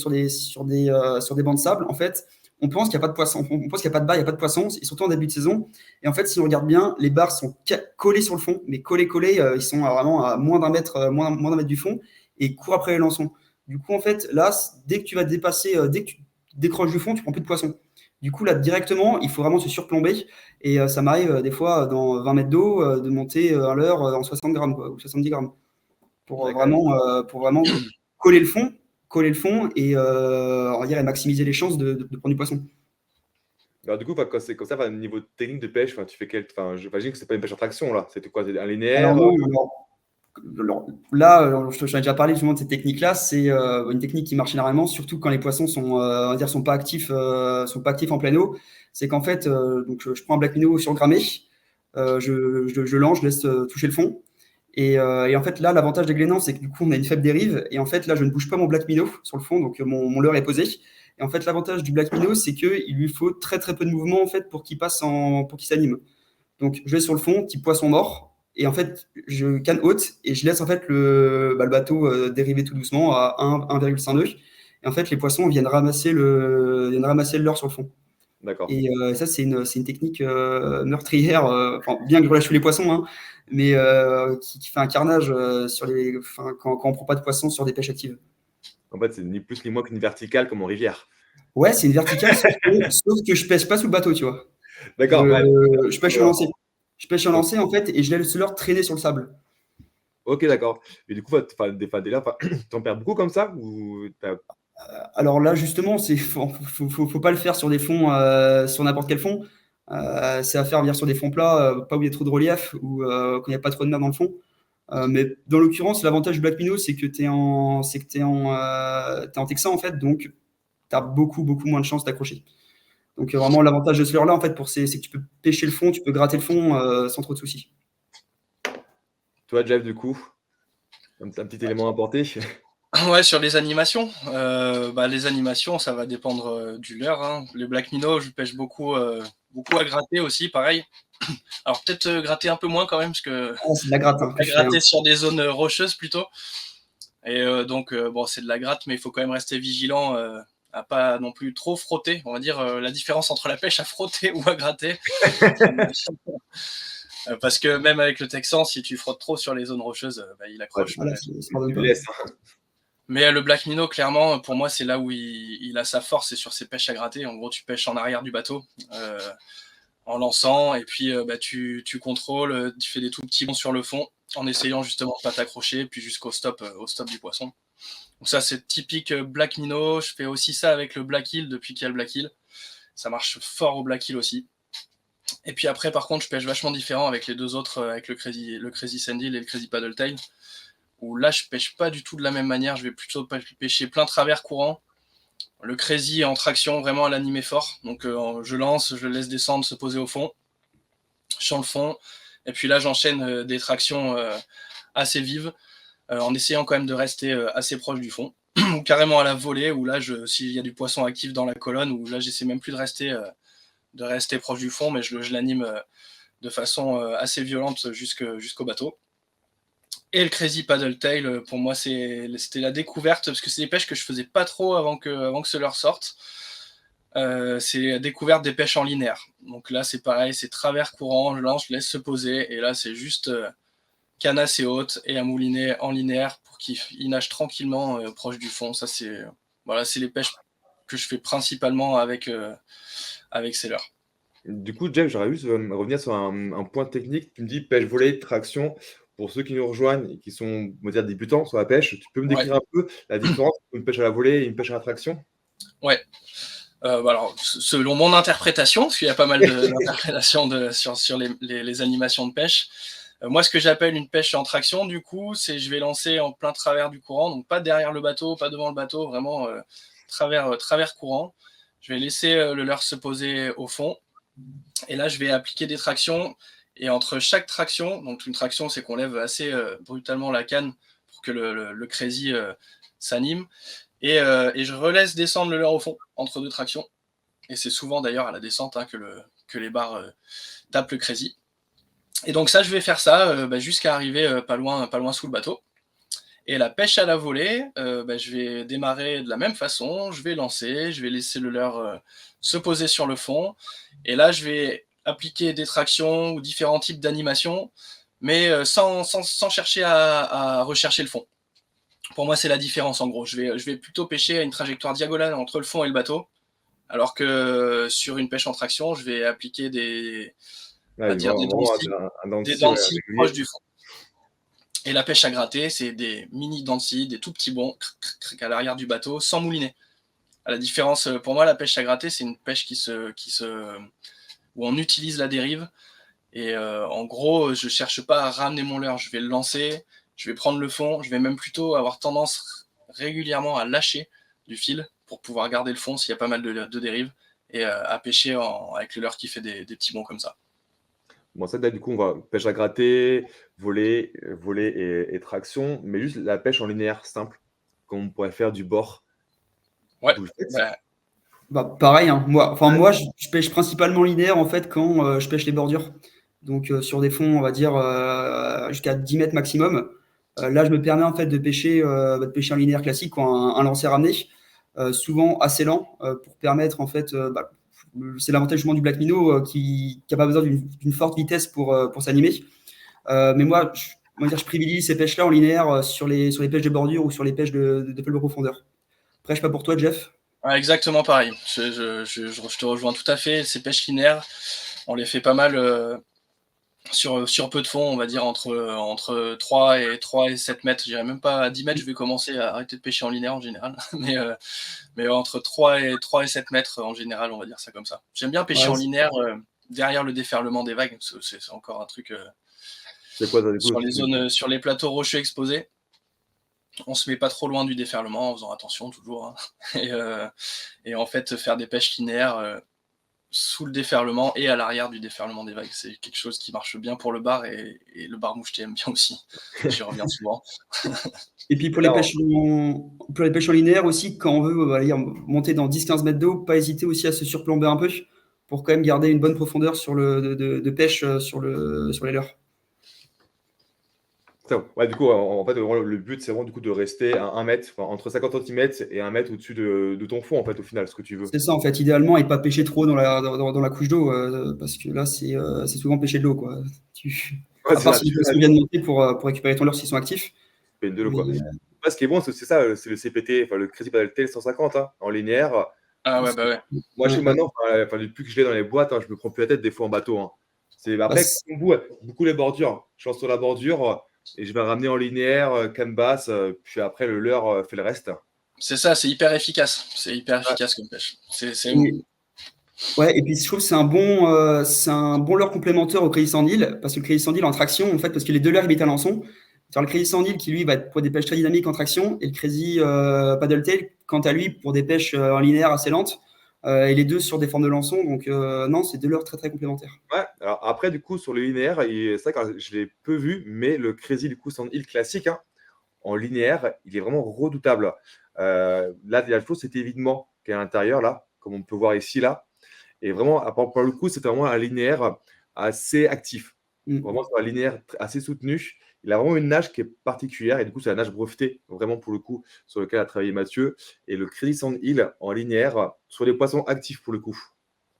bancs de sable, en fait, on pense qu'il n'y a pas de poisson, on pense qu'il n'y a pas de bar, il n'y a pas de poisson, et surtout en début de saison. Et en fait, si on regarde bien, les barres sont collées sur le fond, mais collées, ils sont vraiment à moins d'un mètre du fond, et courent après les lançons. Du coup, en fait, là, dès que tu vas dépasser, dès que tu décroches du fond, tu prends plus de poisson. Du coup, là, directement, il faut vraiment se surplomber. Et ça m'arrive des fois, dans 20 mètres d'eau, de monter à l'heure en 60 grammes, quoi, ou 70 grammes. Pour vraiment coller le fond et, on va dire, et maximiser les chances de prendre du poisson. Alors du coup, quand c'est comme ça, niveau technique de pêche, tu fais j'imagine que c'est pas une pêche en traction là, c'était quoi? C'est un Alors linéaire? non, là, je t'en ai déjà parlé justement de cette technique-là. C'est une technique qui marche généralement, surtout quand les poissons on va dire, sont pas actifs en pleine eau. C'est qu'en fait, donc, je prends un black minnow surgrammé, je lance, je laisse toucher le fond. Et en fait, là, l'avantage des glénans, c'est que du coup, on a une faible dérive. Et en fait, là, je ne bouge pas mon black minnow sur le fond, donc mon leurre est posé. Et en fait, l'avantage du black minnow, c'est qu'il lui faut très très peu de mouvement en fait pour qu'il s'anime. Donc, je vais sur le fond, petit poisson mort, et en fait, je canne haute et je laisse en fait le bateau dériver tout doucement à 1,5 nœud. Et en fait, les poissons viennent ramasser le leurre sur le fond. D'accord. Et ça, c'est une technique meurtrière, bien que je relâche tous les poissons, hein, mais qui fait un carnage quand on ne prend pas de poissons sur des pêches actives. En fait, c'est ni plus ni moins qu'une verticale comme en rivière. Ouais, c'est une verticale, sauf que je pêche pas sous le bateau, tu vois. D'accord, ouais. Je pêche en lancé. Je pêche en lancé, en fait, et je laisse le leurre traîner sur le sable. Ok, d'accord. Et du coup, dès là, t'en perds beaucoup comme ça ou Alors là, justement, faut pas le faire sur des fonds, sur n'importe quel fond. C'est à faire bien sur des fonds plats, pas où il y a trop de relief ou quand il n'y a pas trop de mer dans le fond. Mais dans l'occurrence, l'avantage du Black Minnow, c'est que t'es en texan en fait, donc tu as beaucoup, beaucoup moins de chances d'accrocher. Donc vraiment, l'avantage de ce leurre-là, en fait, c'est que tu peux pêcher le fond, tu peux gratter le fond sans trop de soucis. toi, Jeff, du coup, un petit élément à apporter? Ouais, sur les animations, les animations, ça va dépendre du leurre, hein. Les black minnow, je pêche beaucoup à gratter aussi, pareil. Alors peut-être gratter un peu moins quand même, parce que C'est de la gratte, hein, que je fais, gratter sur des zones rocheuses plutôt. Et donc bon, c'est de la gratte, mais il faut quand même rester vigilant à pas non plus trop frotter. On va dire la différence entre la pêche à frotter ou à gratter. Parce que même avec le texan, si tu frottes trop sur les zones rocheuses, il accroche. Voilà, ça pardonne Tu pas. laisses. Mais le black minnow, clairement, pour moi, c'est là où il a sa force, c'est sur ses pêches à gratter. En gros, tu pêches en arrière du bateau, en lançant, et puis tu contrôles, tu fais des tout petits bonds sur le fond, en essayant justement de pas t'accrocher, puis jusqu'au stop du poisson. Donc ça, c'est typique black minnow. Je fais aussi ça avec le black hill depuis qu'il y a le black hill. Ça marche fort au black hill aussi. Et puis après, par contre, je pêche vachement différent avec les deux autres, avec le crazy sandhill et le crazy paddle tail, où là, je pêche pas du tout de la même manière. Je vais plutôt pêcher plein travers courant. Le crazy est en traction, vraiment à l'animé fort. Donc je lance, je le laisse descendre, se poser au fond. Je sens le fond. Et puis là, j'enchaîne des tractions assez vives, en essayant quand même de rester assez proche du fond. Ou carrément à la volée, où là, s'il y a du poisson actif dans la colonne, où là, j'essaie même plus de rester proche du fond, mais je l'anime de façon assez violente jusqu'au bateau. Et le crazy paddle tail, pour moi, c'était la découverte, parce que c'est des pêches que je faisais pas trop avant que ce leur sorte. C'est la découverte des pêches en linéaire. Donc là, c'est pareil, c'est travers courant, je lance, je laisse se poser, et là, c'est juste canne assez haute et à mouliner en linéaire pour qu'il nage tranquillement proche du fond. Ça, c'est les pêches que je fais principalement avec ces leurres. Du coup, Jeff, j'aurais juste revenir sur un point technique. Tu me dis pêche volée, traction. Pour ceux qui nous rejoignent et qui sont, on va dire, débutants sur la pêche, tu peux me décrire un peu la différence entre une pêche à la volée et une pêche à la traction? Ouais. Alors, selon mon interprétation, parce qu'il y a pas mal d'interprétations sur les animations de pêche, moi, ce que j'appelle une pêche en traction, du coup, c'est je vais lancer en plein travers du courant, donc pas derrière le bateau, pas devant le bateau, vraiment travers courant. Je vais laisser le leurre se poser au fond, et là, je vais appliquer des tractions, et entre chaque traction, donc une traction, c'est qu'on lève assez brutalement la canne pour que le crazy s'anime, et je relaisse descendre le leurre au fond, entre deux tractions, et c'est souvent d'ailleurs à la descente que les barres tapent le crazy. Et donc ça, je vais faire ça jusqu'à arriver pas loin sous le bateau. Et la pêche à la volée, je vais démarrer de la même façon, je vais lancer, je vais laisser le leurre se poser sur le fond, et là, je vais appliquer des tractions ou différents types d'animations, mais sans chercher à rechercher le fond. Pour moi, c'est la différence en gros. Je vais plutôt pêcher à une trajectoire diagonale entre le fond et le bateau, alors que sur une pêche en traction, je vais appliquer des dents de scie proches du fond. Et la pêche à gratter, c'est des mini dents de scie, des tout petits bonds à l'arrière du bateau, sans mouliner. À la différence, pour moi, la pêche à gratter, c'est une pêche où on utilise la dérive. Et en gros, je cherche pas à ramener mon leurre, je vais le lancer, je vais prendre le fond, je vais même plutôt avoir tendance régulièrement à lâcher du fil pour pouvoir garder le fond s'il y a pas mal de dérives et à pêcher avec le leurre qui fait des petits bonds comme ça. Bon, ça, là, du coup, on va pêche à gratter, voler et traction, mais juste la pêche en linéaire simple, comme on pourrait faire du bord. Ouais, Vous le faites? bah, Pareil, hein. Moi, je pêche principalement linéaire en fait quand je pêche les bordures. Donc sur des fonds, on va dire jusqu'à 10 mètres maximum. Là, je me permets en fait de pêcher en linéaire classique, quoi, un lancer ramené, souvent assez lent pour permettre en fait. C'est l'avantage justement du Black Minnow qui n'a pas besoin d'une forte vitesse pour s'animer. Mais moi, on va dire, je privilégie ces pêches-là en linéaire sur les pêches de bordure ou sur les pêches de faible profondeur. Après, je sais pas pour toi, Jeff. ouais, exactement pareil. Je te rejoins tout à fait. Ces pêches linéaires, on les fait pas mal sur peu de fond, on va dire entre 3 et 7 mètres. Je dirais même pas à 10 mètres, je vais commencer à arrêter de pêcher en linéaire en général. Mais entre 3 et 7 mètres en général, on va dire ça comme ça. J'aime bien pêcher Ouais, en linéaire derrière le déferlement des vagues. C'est encore un truc C'est quoi ça, du coup? sur les plateaux rocheux exposés. On se met pas trop loin du déferlement en faisant attention toujours, hein. Et en fait, faire des pêches linéaires sous le déferlement et à l'arrière du déferlement des vagues, c'est quelque chose qui marche bien pour le bar et le bar moucheté aime bien aussi. J'y reviens souvent. Et puis pour les Alors, pêches en linéaire aussi, quand on veut monter dans 10-15 mètres d'eau, pas hésiter aussi à se surplomber un peu pour quand même garder une bonne profondeur de pêche sur les leurres. ouais, du coup, en fait, vraiment, le but, c'est vraiment du coup de rester à 1 mètre, enfin, entre 50 centimètres et 1 mètre au-dessus de ton fond, en fait, au final, ce que tu veux. C'est ça en fait, idéalement, et pas pêcher trop dans la couche d'eau, parce que là, c'est souvent pêcher de l'eau, quoi. Ouais, À c'est part ça, si les tu fais poissons viennent monter pour récupérer ton leurre s'ils sont actifs. de l'eau, Mais, quoi. Ouais, ce qui est bon, c'est ça, c'est le CPT, enfin, le Crazy Paddle Tail 150, hein, en linéaire. Ah ouais, bah ouais. Moi, je sais ouais, que maintenant, enfin, depuis que je l'ai dans les boîtes, hein, je me prends plus la tête des fois en bateau, hein. bah, Après, comme vous, ouais, beaucoup les bordures. Je lance sur la bordure et je vais ramener en linéaire, canne basse, puis après, le leurre fait le reste. C'est ça, c'est hyper efficace. C'est hyper Ouais. efficace comme pêche. et, ouais, et puis je trouve que c'est un bon leurre complémentaire au Crazy Sandil, parce que le Crazy Sandil en traction, en fait, parce que les deux leurres ils mettent à l'ançon. Le Crazy Sandil qui lui va être pour des pêches très dynamiques en traction, et le Crazy Paddle Tail, quant à lui, pour des pêches en linéaire assez lentes, et les deux sur des formes de lançon. Donc non, c'est deux leurres très très complémentaires. Ouais, alors après, du coup, sur le linéaire, c'est vrai que je l'ai peu vu, mais le Crazy, du coup, Sandhill classique, hein, en linéaire, il est vraiment redoutable. Là, il y a le chose, c'est évidemment qui est à l'intérieur, là, comme on peut voir ici, là. Et vraiment, pour le coup, c'était vraiment un linéaire assez actif. Mm. Vraiment, c'est un linéaire assez soutenu. Il a vraiment une nage qui est particulière. Et du coup, c'est la nage brevetée, vraiment pour le coup, sur lequel a travaillé Mathieu. Et le Crazy Sandhill en linéaire, sur des poissons actifs pour le coup.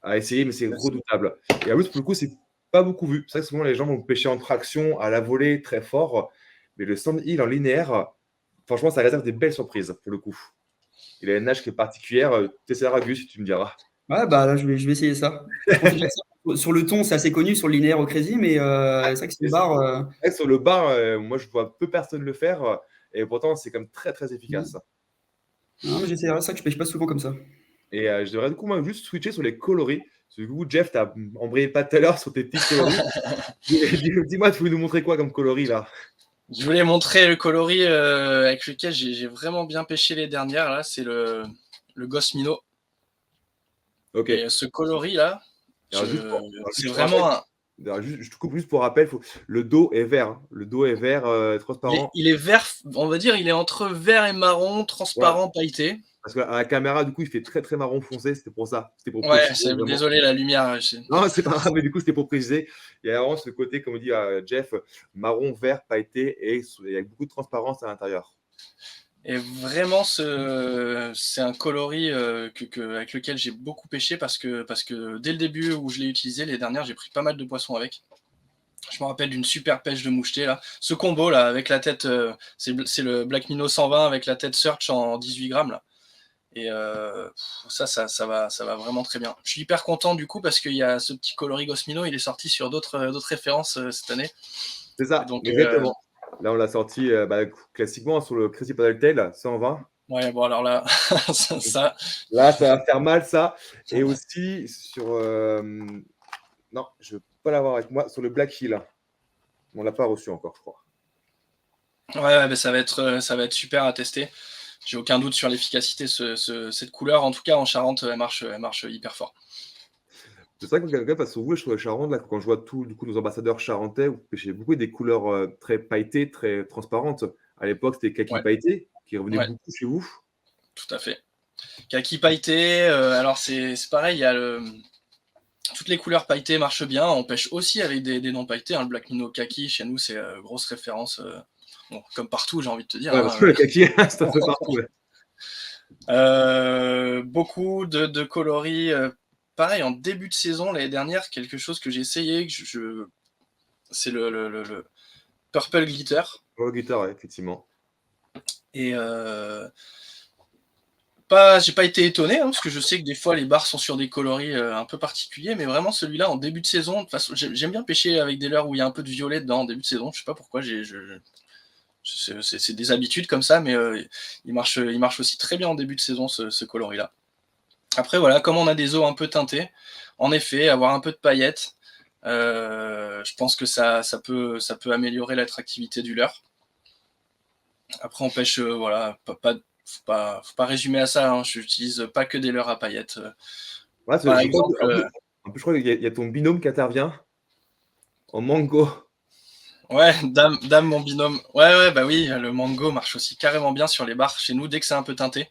À essayer, mais c'est redoutable. Et en plus, pour le coup, c'est pas beaucoup vu. C'est vrai que souvent, les gens vont pêcher en traction, à la volée, très fort. Mais le Sandhill en linéaire, franchement, ça réserve des belles surprises pour le coup. Il a une nage qui est particulière. Tu essaieras, Gus, si tu me diras. Ouais, bah là, je vais essayer ça. Je pense déjà que sur le thon, c'est assez connu sur le linéaire au Crazy, mais c'est vrai que sur le bar. Ouais, sur le bar, moi, je vois peu personne le faire. Et pourtant, c'est comme très, très efficace. Non, mais j'essaierai ça, que je pêche pas souvent comme ça. Et je devrais du coup, moi, juste switcher sur les coloris. Parce que du coup, Jeff, tu as embrayé pas tout à l'heure sur tes petits coloris. Dis-moi, tu voulais nous montrer quoi comme coloris là? Je voulais montrer le coloris avec lequel j'ai vraiment bien pêché les dernières. Là, c'est le Ghost Minnow. Ok. Et ce coloris là, Alors, c'est pour vraiment rappel, alors, je te coupe juste pour rappel, le dos est vert, hein. Le dos est vert, transparent. il est vert, on va dire, il est entre vert et marron, Ouais, transparent, pailleté. parce qu'à la caméra, du coup, il fait très très marron foncé. C'était pour ça. C'était pour Ouais, préciser vraiment. désolé la lumière. Non, c'est pas grave, mais du coup, c'était pour préciser. Il y a vraiment ce côté, comme dit Jeff, marron, vert, pailleté, et il y a beaucoup de transparence à l'intérieur. Et vraiment, c'est un coloris avec lequel j'ai beaucoup pêché parce que dès le début où je l'ai utilisé, les dernières, j'ai pris pas mal de poissons avec. Je me rappelle d'une super pêche de moucheté là. Ce combo là, avec la tête, c'est le Black Minnow 120 avec la tête Search en 18 grammes là. Et ça va vraiment très bien. Je suis hyper content du coup parce qu'il y a ce petit coloris Ghost Minnow, il est sorti sur d'autres références cette année. C'est Et ça, donc, exactement. Là, on l'a sorti classiquement sur le Crazy Paddle Tail 120. Ouais, bon, alors là, ça, Là, ça va faire mal, ça. Et aussi sur. Non, je ne peux pas l'avoir avec moi. Sur le Black Hill. On ne l'a pas reçu encore, je crois. ouais, ça va être super à tester. J'ai aucun doute sur l'efficacité de cette couleur. En tout cas, en Charente, elle marche hyper fort. C'est vrai que face au vous, je trouve la Charente, là, quand je vois tous nos ambassadeurs charentais, vous pêchez beaucoup des couleurs très pailletées, très transparentes. À l'époque, c'était kaki Ouais. pailleté qui revenait Ouais. beaucoup chez vous. Tout à fait. Kaki pailleté, alors c'est pareil, il y a toutes les couleurs pailletées marchent bien. On pêche aussi avec des noms pailletés. Le Black Minnow Kaki, chez nous, c'est grosse référence. Bon, comme partout, j'ai envie de te dire. Ouais, parce que le kaki, c'est un peu partout. Ouais. Beaucoup de coloris. Pareil, en début de saison, l'année dernière, quelque chose que j'ai essayé, c'est le Purple Glitter. Oh, guitare, ouais, effectivement. Et j'ai pas été étonné, parce que je sais que des fois les bars sont sur des coloris un peu particuliers, mais vraiment celui-là en début de saison, de toute façon, j'aime bien pêcher avec des leurres où il y a un peu de violet dedans en début de saison. Je sais pas pourquoi, c'est des habitudes comme ça, mais il marche aussi très bien en début de saison ce coloris-là. Après voilà, comme on a des eaux un peu teintées, en effet, avoir un peu de paillettes, je pense que ça peut améliorer l'attractivité du leurre. Après on pêche, voilà, faut pas résumer à ça, hein. J'utilise pas que des leurres à paillettes. Ouais, Par exemple, en plus, je crois qu'il y a ton binôme qui intervient en mango. ouais, Dame, mon binôme. Ouais, bah oui, le mango marche aussi carrément bien sur les bars chez nous dès que c'est un peu teinté.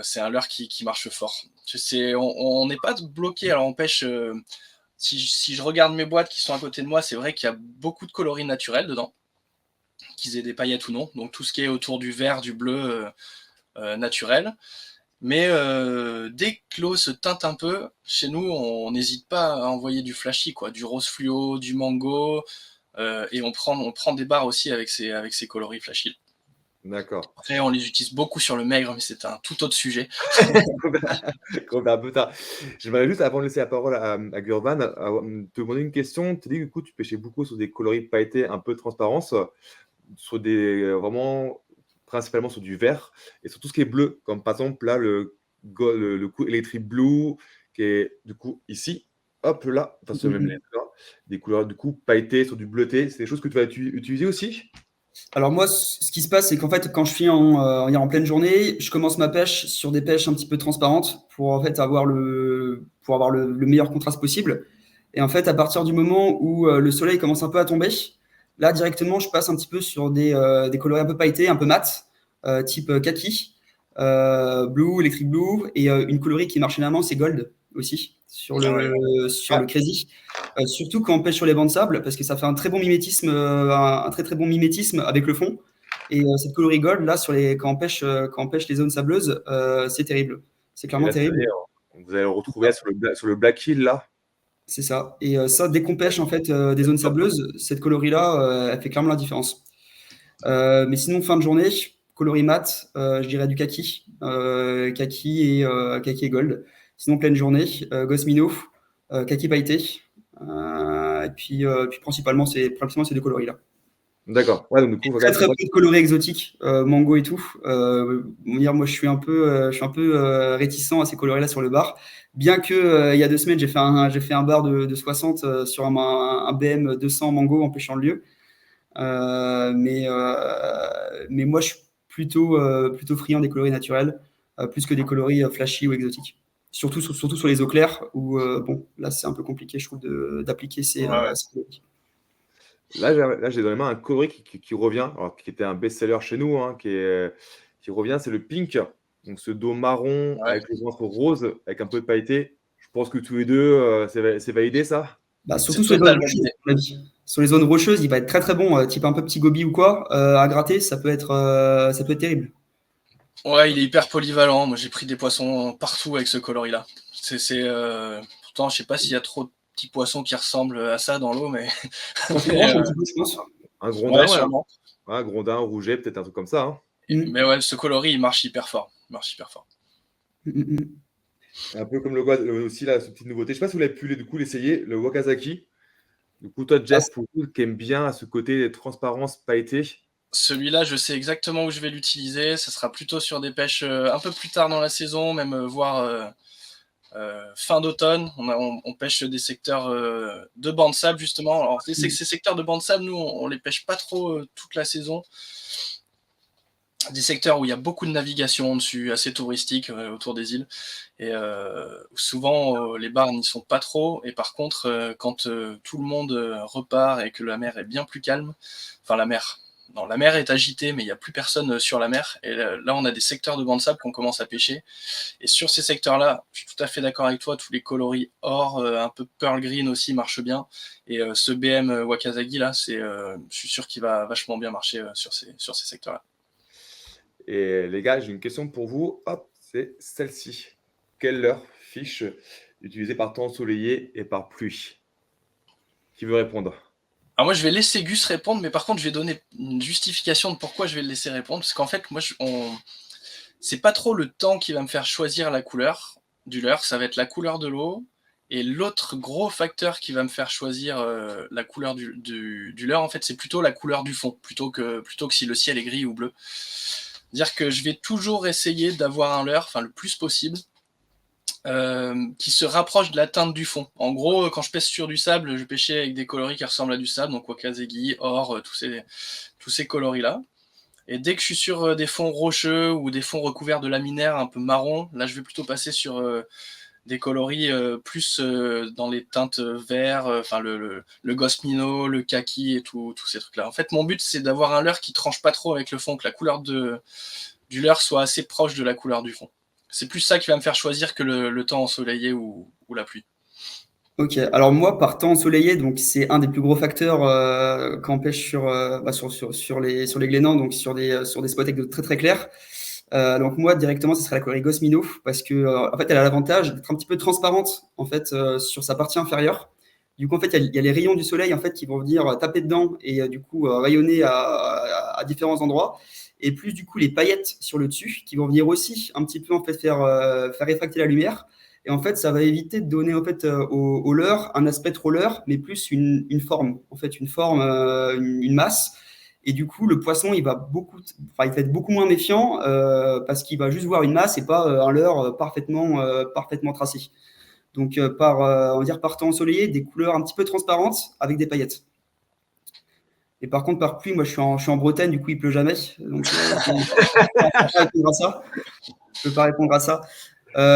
C'est un leurre qui marche fort. On n'est pas bloqué, alors on pêche. Si je regarde mes boîtes qui sont à côté de moi, c'est vrai qu'il y a beaucoup de coloris naturels dedans, qu'ils aient des paillettes ou non. Donc tout ce qui est autour du vert, du bleu naturel. Mais dès que l'eau se teinte un peu, chez nous, on n'hésite pas à envoyer du flashy, quoi, du rose fluo, du mango, et on prend des barres aussi avec ces coloris flashy. D'accord. Après, on les utilise beaucoup sur le maigre, mais c'est un tout autre sujet. Robert Betard. J'aimerais juste, avant de laisser la parole à Gurvan, te demander une question. Tu dis que du coup, tu pêchais beaucoup sur des coloris pailletés un peu de transparence, sur vraiment principalement sur du vert et sur tout ce qui est bleu, comme par exemple là le coup Electric Blue qui est du coup ici, hop là, enfin ce même lettre là, des couleurs du coup pailletées sur du bleuté. C'est des choses que tu vas utiliser aussi? Alors moi, ce qui se passe, c'est qu'en fait, quand je suis en pleine journée, je commence ma pêche sur des pêches un petit peu transparentes pour en fait avoir le meilleur contraste possible. Et en fait, à partir du moment où le soleil commence un peu à tomber, là directement, je passe un petit peu sur des coloris un peu pailletés, un peu mat, type kaki, blue, electric blue, et une coloris qui marche énormément, c'est gold aussi sur le crazy. Surtout quand on pêche sur les bancs de sable, parce que ça fait un très bon mimétisme, un très très bon mimétisme avec le fond. Et cette coloris gold là quand on pêche les zones sableuses, c'est terrible. C'est clairement Là, terrible. vous allez le retrouver sur le Black Hill là. C'est ça. Et ça, dès qu'on pêche en fait des zones sableuses, cette coloris là, elle fait clairement la différence. Mais sinon, fin de journée, coloris mat, je dirais du kaki, kaki et gold. Sinon, pleine journée, Gosmino, kaki pailleté. Et puis principalement, c'est ces deux coloris-là. D'accord. Ouais, donc du coup, Très très peu de coloris exotiques, mango et tout. Moi, je suis un peu réticent à ces coloris-là sur le bar. Bien que il y a 2 semaines, j'ai fait un bar de 60 sur un BM 200 mango en pêchant le lieu. Mais moi, je suis plutôt friand des coloris naturels, plus que des coloris flashy ou exotiques. Surtout sur les eaux claires, où bon, là, c'est un peu compliqué, je trouve, d'appliquer ces coloris. Là, j'ai dans les mains un coloris qui revient, alors, qui était un best-seller chez nous, hein, qui revient, c'est le Pink. Donc ce dos marron Ouais. avec le ventre rose, avec un peu de pailleté. Je pense que tous les deux, c'est validé ça? Bah, surtout C'est sur les zones totalement rocheuses, validé. à mon avis. Sur les zones rocheuses, il va être très très bon, type un peu petit gobi ou quoi. À gratter, ça peut être terrible. Ouais, il est hyper polyvalent. Moi, j'ai pris des poissons partout avec ce coloris-là. Pourtant, je sais pas s'il y a trop de petits poissons qui ressemblent à ça dans l'eau, mais. Ça fait branche un petit peu, je pense. Un grondin, Ouais, sûrement. ouais, un grondin, rouget, peut-être un truc comme ça, hein. Mais ouais, ce coloris, il marche hyper fort. Un peu comme aussi, là, cette petite nouveauté. Je sais pas si vous l'avez pu du coup l'essayer, le Wakazaki. Du coup, toi, Ah, Jeff, pour vous, qui aime bien ce côté transparence pailleté. Celui-là, je sais exactement où je vais l'utiliser. Ce sera plutôt sur des pêches un peu plus tard dans la saison, même voire fin d'automne. On pêche des secteurs de bancs de sable, justement. Alors, ces secteurs de bancs de sable, nous, on les pêche pas trop toute la saison. Des secteurs où il y a beaucoup de navigation dessus, assez touristique autour des îles. Et souvent, les bars n'y sont pas trop. Et par contre, quand tout le monde repart et que la mer est bien plus calme, enfin la mer, non, la mer est agitée, mais il n'y a plus personne sur la mer. Et là, on a des secteurs de bancs de sable qu'on commence à pêcher. Et sur ces secteurs-là, je suis tout à fait d'accord avec toi, tous les coloris or, un peu pearl green aussi marchent bien. Et ce BM Wakazagi, là, je suis sûr qu'il va vachement bien marcher sur ces secteurs-là. Et les gars, j'ai une question pour vous. Hop, c'est celle-ci. Quelle leurre fiche utilisée par temps ensoleillé et par pluie? Qui veut répondre? Alors moi, je vais laisser Gus répondre, mais par contre, je vais donner une justification de pourquoi je vais le laisser répondre. Parce qu'en fait, moi, c'est pas trop le temps qui va me faire choisir la couleur du leurre, ça va être la couleur de l'eau. Et l'autre gros facteur qui va me faire choisir la couleur du leurre, en fait, c'est plutôt la couleur du fond, plutôt que si le ciel est gris ou bleu. C'est-à-dire que je vais toujours essayer d'avoir un leurre, enfin le plus possible, qui se rapproche de la teinte du fond. En gros, quand je pêche sur du sable, je pêchais avec des coloris qui ressemblent à du sable, donc Wakazagi, or, tous ces coloris-là. Et dès que je suis sur des fonds rocheux ou des fonds recouverts de laminaire un peu marron, là je vais plutôt passer sur des coloris plus dans les teintes vert, enfin le Gosmino, le kaki et tous ces trucs-là. En fait, mon but c'est d'avoir un leurre qui tranche pas trop avec le fond, que la couleur du leurre soit assez proche de la couleur du fond. C'est plus ça qui va me faire choisir que le temps ensoleillé ou la pluie. Ok, alors moi, par temps ensoleillé, donc c'est un des plus gros facteurs quand on pêche sur les glénans, donc sur des spots avec de très très clairs. Donc moi, directement, ce serait la colorie Gosmino, parce que en fait, elle a l'avantage d'être un petit peu transparente en fait sur sa partie inférieure. Du coup, en fait, il y a les rayons du soleil en fait qui vont venir taper dedans et du coup rayonner à différents endroits. Et plus du coup les paillettes sur le dessus qui vont venir aussi un petit peu en fait faire réfracter la lumière. Et en fait, ça va éviter de donner en fait au leurre un aspect trop leurre, mais plus une forme, en fait, une masse. Et du coup, le poisson, il va être beaucoup moins méfiant parce qu'il va juste voir une masse et pas un leurre parfaitement tracé. Donc, on va dire par temps ensoleillé, des couleurs un petit peu transparentes avec des paillettes. Et par contre, par pluie, moi, je suis en Bretagne, du coup, il pleut jamais. Donc, je ne peux pas répondre à ça.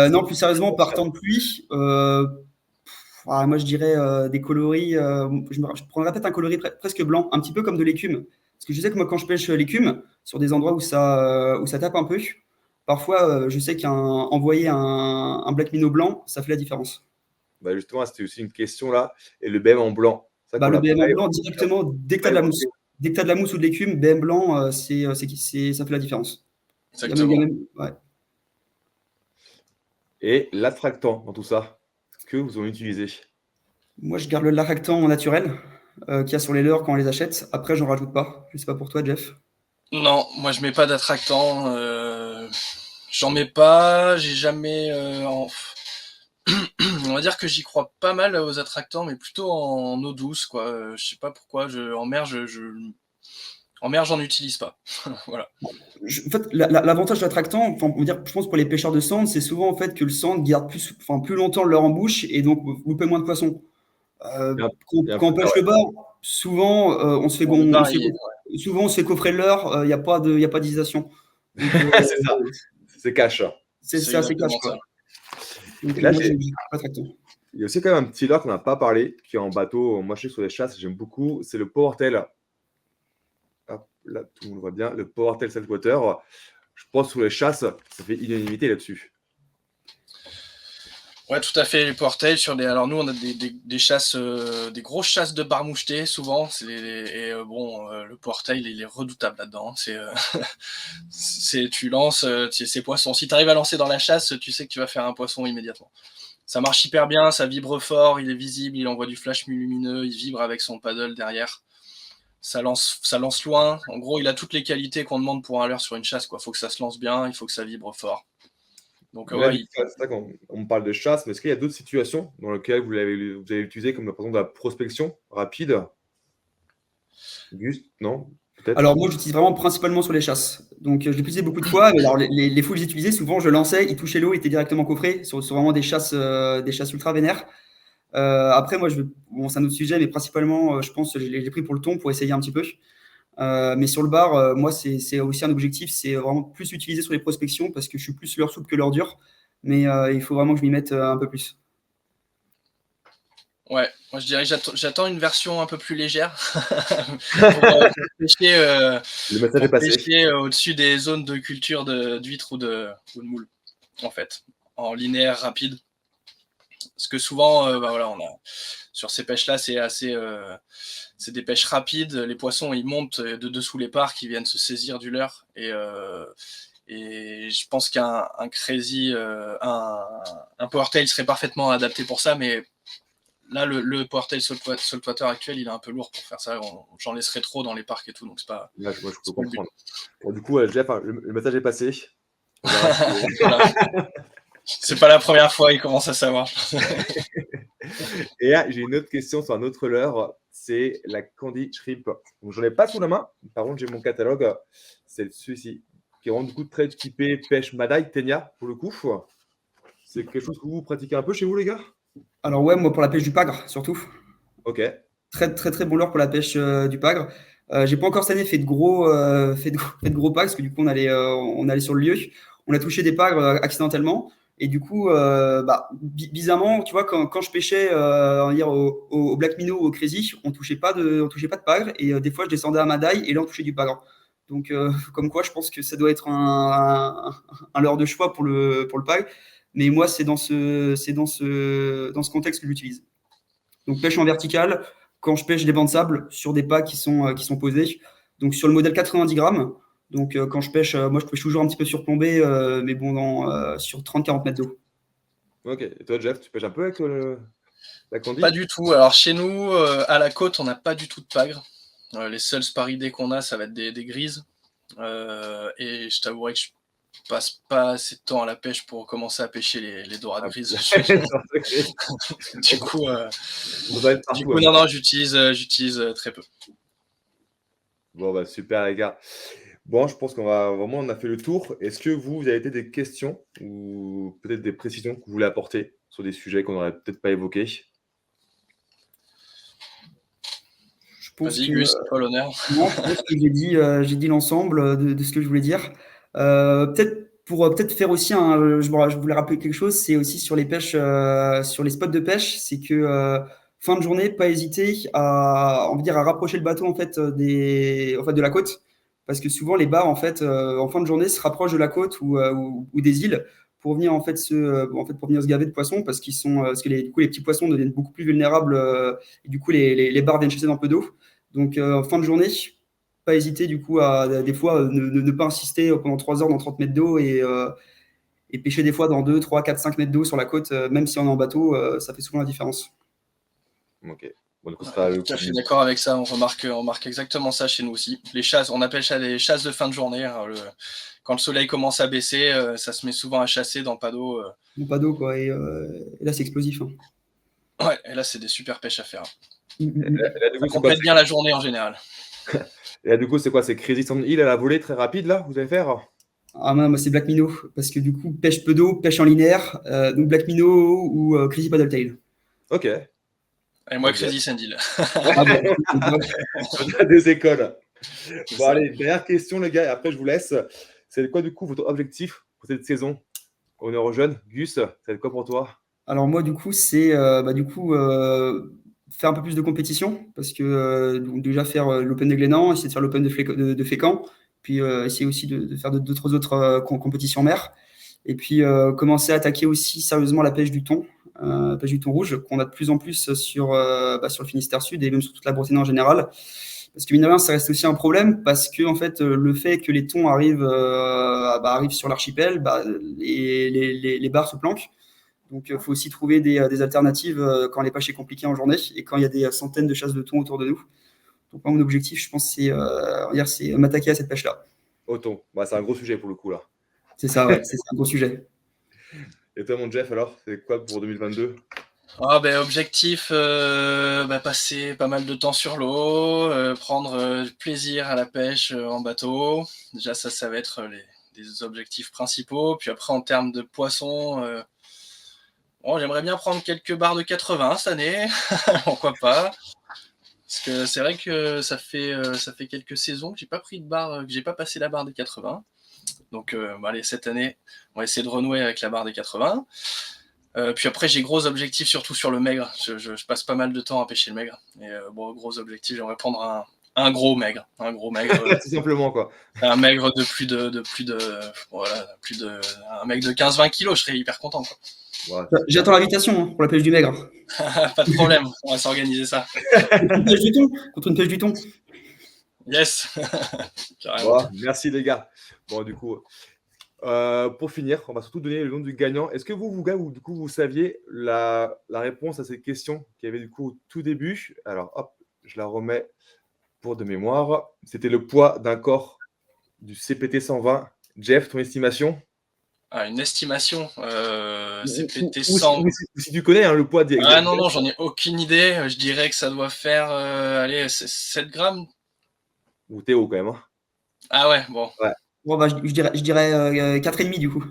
Non, plus sérieusement, par temps de pluie, moi je dirais des coloris. Je prendrais peut-être un coloris presque blanc, un petit peu comme de l'écume. Parce que je sais que moi, quand je pêche l'écume, sur des endroits où ça tape un peu, parfois je sais qu'envoyer un black minnow blanc, ça fait la différence. Bah justement, c'était aussi une question là. Et le BM en blanc. C'est ça qu'on Le l'a pas BM en blanc, directement, dès que tu as de la mousse. évoqué. Dès que tu as de la mousse ou de l'écume, BM blanc, ça fait la différence. Exactement. Ouais. Et l'attractant dans tout ça, que vous en utilisez? Moi, je garde le laractan naturel qu'il y a sur les leurres quand on les achète. Après, j'en rajoute pas. Je sais pas pour toi, Jeff. Non, moi je mets pas d'attractant. J'en mets pas. J'ai jamais. On va dire que j'y crois pas mal aux attractants, mais plutôt en eau douce, quoi. Je sais pas pourquoi. En mer, en mer, j'en utilise pas. Voilà. En fait, l'avantage de l'attractant, enfin, on va dire, je pense pour les pêcheurs de sand, c'est souvent en fait que le sand garde plus longtemps le leurre en bouche et donc vous loupez moins de poissons. Il y a un- il y a un Quand on facteur, pêche le bar, souvent on se fait Bon, le bar, souvent on se fait coffrer le leurre, il n'y a pas d'hésitation. Donc c'est ça, c'est cash. c'est assez cash exactement quoi. ça. Donc Et là, moi j'ai pas attractant. il y a aussi quand même un petit leurre qu'on n'a pas parlé, qui est en bateau. Moi, je sais que sur les chasses, j'aime beaucoup. C'est le Powertail. Hop, là, tout le monde voit bien. Le Powertail Saltwater. Je pense que sur les chasses, ça fait unanimité là-dessus. Ouais, tout à fait, les portails alors nous, on a des chasses, des grosses chasses de bar moucheté, souvent. Le portail, il est redoutable là-dedans. Tu lances ces poissons. Si tu arrives à lancer dans la chasse, tu sais que tu vas faire un poisson immédiatement. Ça marche hyper bien, ça vibre fort, il est visible, il envoie du flash lumineux, il vibre avec son paddle derrière. Ça lance loin. En gros, il a toutes les qualités qu'on demande pour un leurre sur une chasse, quoi. Faut que ça se lance bien, il faut que ça vibre fort. Donc, Mais là, c'est ça qu'on parle de chasse, mais est-ce qu'il y a d'autres situations dans lesquelles vous avez utilisé, comme par exemple de la prospection rapide? Gus, non? peut-être? Alors moi, j'utilise vraiment principalement sur les chasses. Donc je l'ai utilisé beaucoup de fois, mais alors les foules que j'ai utilisées, souvent je lançais, ils touchaient l'eau, ils étaient directement coffrés sur vraiment des chasses ultra vénères. Après, moi, bon, c'est un autre sujet, mais principalement, je pense, je l'ai pris pour le thon, pour essayer un petit peu. Mais sur le bar, moi, c'est aussi un objectif, c'est vraiment plus utilisé sur les prospections parce que je suis plus leurre souple que leurre dur. Mais il faut vraiment que je m'y mette un peu plus. Ouais, moi je dirais j'attends une version un peu plus légère pour pêcher, Le message est passé. au-dessus des zones de culture d'huîtres ou de moules, en fait, en linéaire rapide. Parce que souvent, voilà, sur ces pêches-là, c'est des pêches rapides. Les poissons, ils montent de dessous les parcs, ils viennent se saisir du leurre. Et je pense qu'un crazy, un powertail serait parfaitement adapté pour ça, mais là, le powertail saltwater actuel, il est un peu lourd pour faire ça. J'en laisserai trop dans les parcs et tout, donc c'est pas. Là, je peux pas le but. comprendre. Bon, du coup, Jeff, le message est passé. Voilà. C'est pas la première fois, il commence à savoir. Et là, j'ai une autre question sur un autre leurre, c'est la Candy Shrimp. Donc, j'en ai pas sous la main, par contre, j'ai mon catalogue, c'est celui-ci, qui est vraiment du coup très typé pêche Madaï, Ténia, pour le coup. C'est quelque chose que vous pratiquez un peu chez vous, les gars? Alors ouais, moi pour la pêche du pagre, surtout. Ok. Très très très bon leurre pour la pêche du pagre. J'ai pas encore cette année fait de gros pagres parce que du coup on allait sur le lieu. On a touché des pagres accidentellement et du coup bizarrement tu vois quand je pêchais on va dire, au Black Minnow ou au Crazy on touchait pas de pagre et des fois je descendais à Madaï et là on touchait du pagre. Donc comme quoi je pense que ça doit être un leurre de choix pour le pagre. Mais moi c'est dans ce contexte que j'utilise. Donc pêche en verticale, quand je pêche des bancs de sable sur des pas qui sont posés. Donc sur le modèle 90 grammes. Donc quand je pêche, moi je pêche toujours un petit peu surplombé, mais bon, sur 30-40 mètres d'eau. Ok. Et toi, Jeff, tu pêches un peu avec la Candy? Pas du tout. Alors chez nous, à la côte, on n'a pas du tout de pagre. Les seules sparidés qu'on a, ça va être des grises. Et je t'avouerai que je passe pas assez de temps à la pêche pour commencer à pêcher les dorades grises. Du coup, non, j'utilise très peu. Bon, bah super, les gars. Bon, je pense on a fait le tour. Est-ce que vous avez des questions ou peut-être des précisions que vous voulez apporter sur des sujets qu'on n'aurait peut-être pas évoqués? Je pense Vas-y, que, Gus, c'est toi l'honneur. non, je pense que j'ai dit l'ensemble de ce que je voulais dire. Peut-être faire aussi je voulais rappeler quelque chose, c'est aussi sur les pêches, sur les spots de pêche, c'est que fin de journée, pas hésiter à rapprocher le bateau en fait de la côte, parce que souvent les bars en fait en fin de journée se rapprochent de la côte ou des îles pour venir pour venir se gaver de poissons parce que du coup les petits poissons deviennent beaucoup plus vulnérables et du coup les bars viennent chasser dans peu d'eau. Donc en fin de journée, pas hésiter du coup à des fois ne pas insister pendant 3 heures dans 30 mètres d'eau et pêcher des fois dans 2, 3, 4, 5 mètres d'eau sur la côte, même si on est en bateau, ça fait souvent la différence. Ok. Bon, du coup, Tout à fait d'accord avec ça, on remarque exactement ça chez nous aussi. Les chasses, on appelle ça des chasses de fin de journée. Hein, quand le soleil commence à baisser, ça se met souvent à chasser dans pas d'eau. Pas d'eau, quoi, et là c'est explosif. Hein. Ouais, et là c'est des super pêches à faire. Et là, du coup, Ça complète bien la journée en général. Et là, du coup, c'est quoi? C'est Crazy Sand Hill à la volée très rapide, là, vous allez faire? Ah moi c'est Black Minnow, parce que du coup, pêche peu d'eau, pêche en linéaire, donc Black Minnow ou Crazy Paddle Tail. Ok. Et moi, Crazy Sand Hill. Ah bon, On a des écoles. Bon, allez, dernière question, les gars, et après je vous laisse. C'est quoi, du coup, votre objectif pour cette saison? Honneur aux jeunes. Gus, c'est quoi pour toi? alors moi, du coup, c'est faire un peu plus de compétition, parce que donc déjà faire l'Open de Glénan, essayer de faire l'Open de Fécamp, puis essayer aussi de faire d'autres autres compétitions en mer, et puis commencer à attaquer aussi sérieusement la pêche du thon rouge, qu'on a de plus en plus sur le Finistère Sud et même sur toute la Bretagne en général. Parce que mine de rien, ça reste aussi un problème, parce que en fait, le fait que les thons arrivent sur l'archipel, les bars se planquent. Donc, il faut aussi trouver des alternatives quand les pêches est compliquées en journée et quand il y a des centaines de chasses de thon autour de nous. Donc, moi, mon objectif, je pense, c'est m'attaquer à cette pêche-là. Au thon. Bah, c'est un gros sujet pour le coup, là. C'est ça, ouais, c'est un gros sujet. Et toi, mon Jeff, alors, c'est quoi pour 2022? Objectif, passer pas mal de temps sur l'eau, prendre plaisir à la pêche en bateau. Déjà, ça va être des objectifs principaux. Puis après, en termes de poissons, j'aimerais bien prendre quelques barres de 80 cette année, pourquoi pas. Parce que c'est vrai que ça fait quelques saisons que j'ai pas pris de barre, que j'ai pas passé la barre des 80. Donc, allez, cette année, on va essayer de renouer avec la barre des 80. Puis après, j'ai gros objectifs surtout sur le maigre. Je passe pas mal de temps à pêcher le maigre. Et gros objectif, j'aimerais prendre un gros maigre. Un gros maigre. Tout simplement, quoi. Un maigre de un maigre de 15-20 kilos, je serais hyper content, quoi. Voilà. J'attends l'invitation pour la pêche du maigre. Pas de problème, on va s'organiser ça. Contre une pêche du thon. Yes. Voilà, merci les gars. Bon, du coup, pour finir, on va surtout donner le nom du gagnant. Est-ce que vous gars, du coup, vous saviez la réponse à cette question qu'il y avait du coup au tout début? Alors, hop, je la remets pour de mémoire. C'était le poids d'un corps du CPT 120. Jeff, ton estimation? Une estimation, CPT Ou 100. si tu connais le poids des. Ah non, j'en ai aucune idée. Je dirais que ça doit faire 7 grammes. Ou Théo quand même. Hein. Ah ouais, bon. Ouais. Bon, je dirais 4,5 du coup.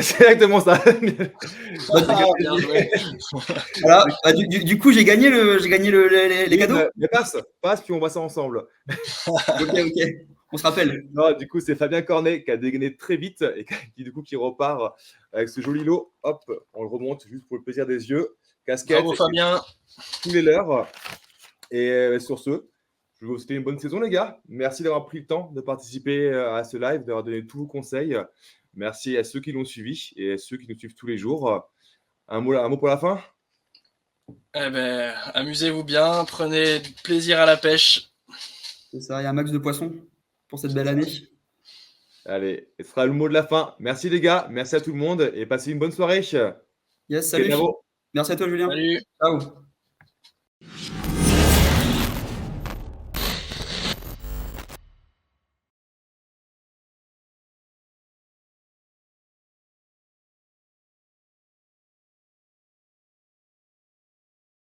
C'est exactement ça. Bien joué. Voilà. Du coup, j'ai gagné les cadeaux. Mais passe, puis on voit ça ensemble. Ok. On se rappelle. Non, du coup, c'est Fabien Cornet qui a dégainé très vite et qui repart avec ce joli lot. Hop, on le remonte juste pour le plaisir des yeux. Casquette. Bravo Fabien. Tous les leurs. Et sur ce, je vous souhaite une bonne saison, les gars. Merci d'avoir pris le temps de participer à ce live, d'avoir donné tous vos conseils. Merci à ceux qui l'ont suivi et à ceux qui nous suivent tous les jours. Un mot pour la fin? Amusez-vous bien, prenez du plaisir à la pêche. C'est ça, il y a un max de poissons pour cette belle année. Allez, ce sera le mot de la fin. Merci les gars, merci à tout le monde et passez une bonne soirée. Yes, salut. Bravo. Merci à toi, Julien. Salut. Ciao.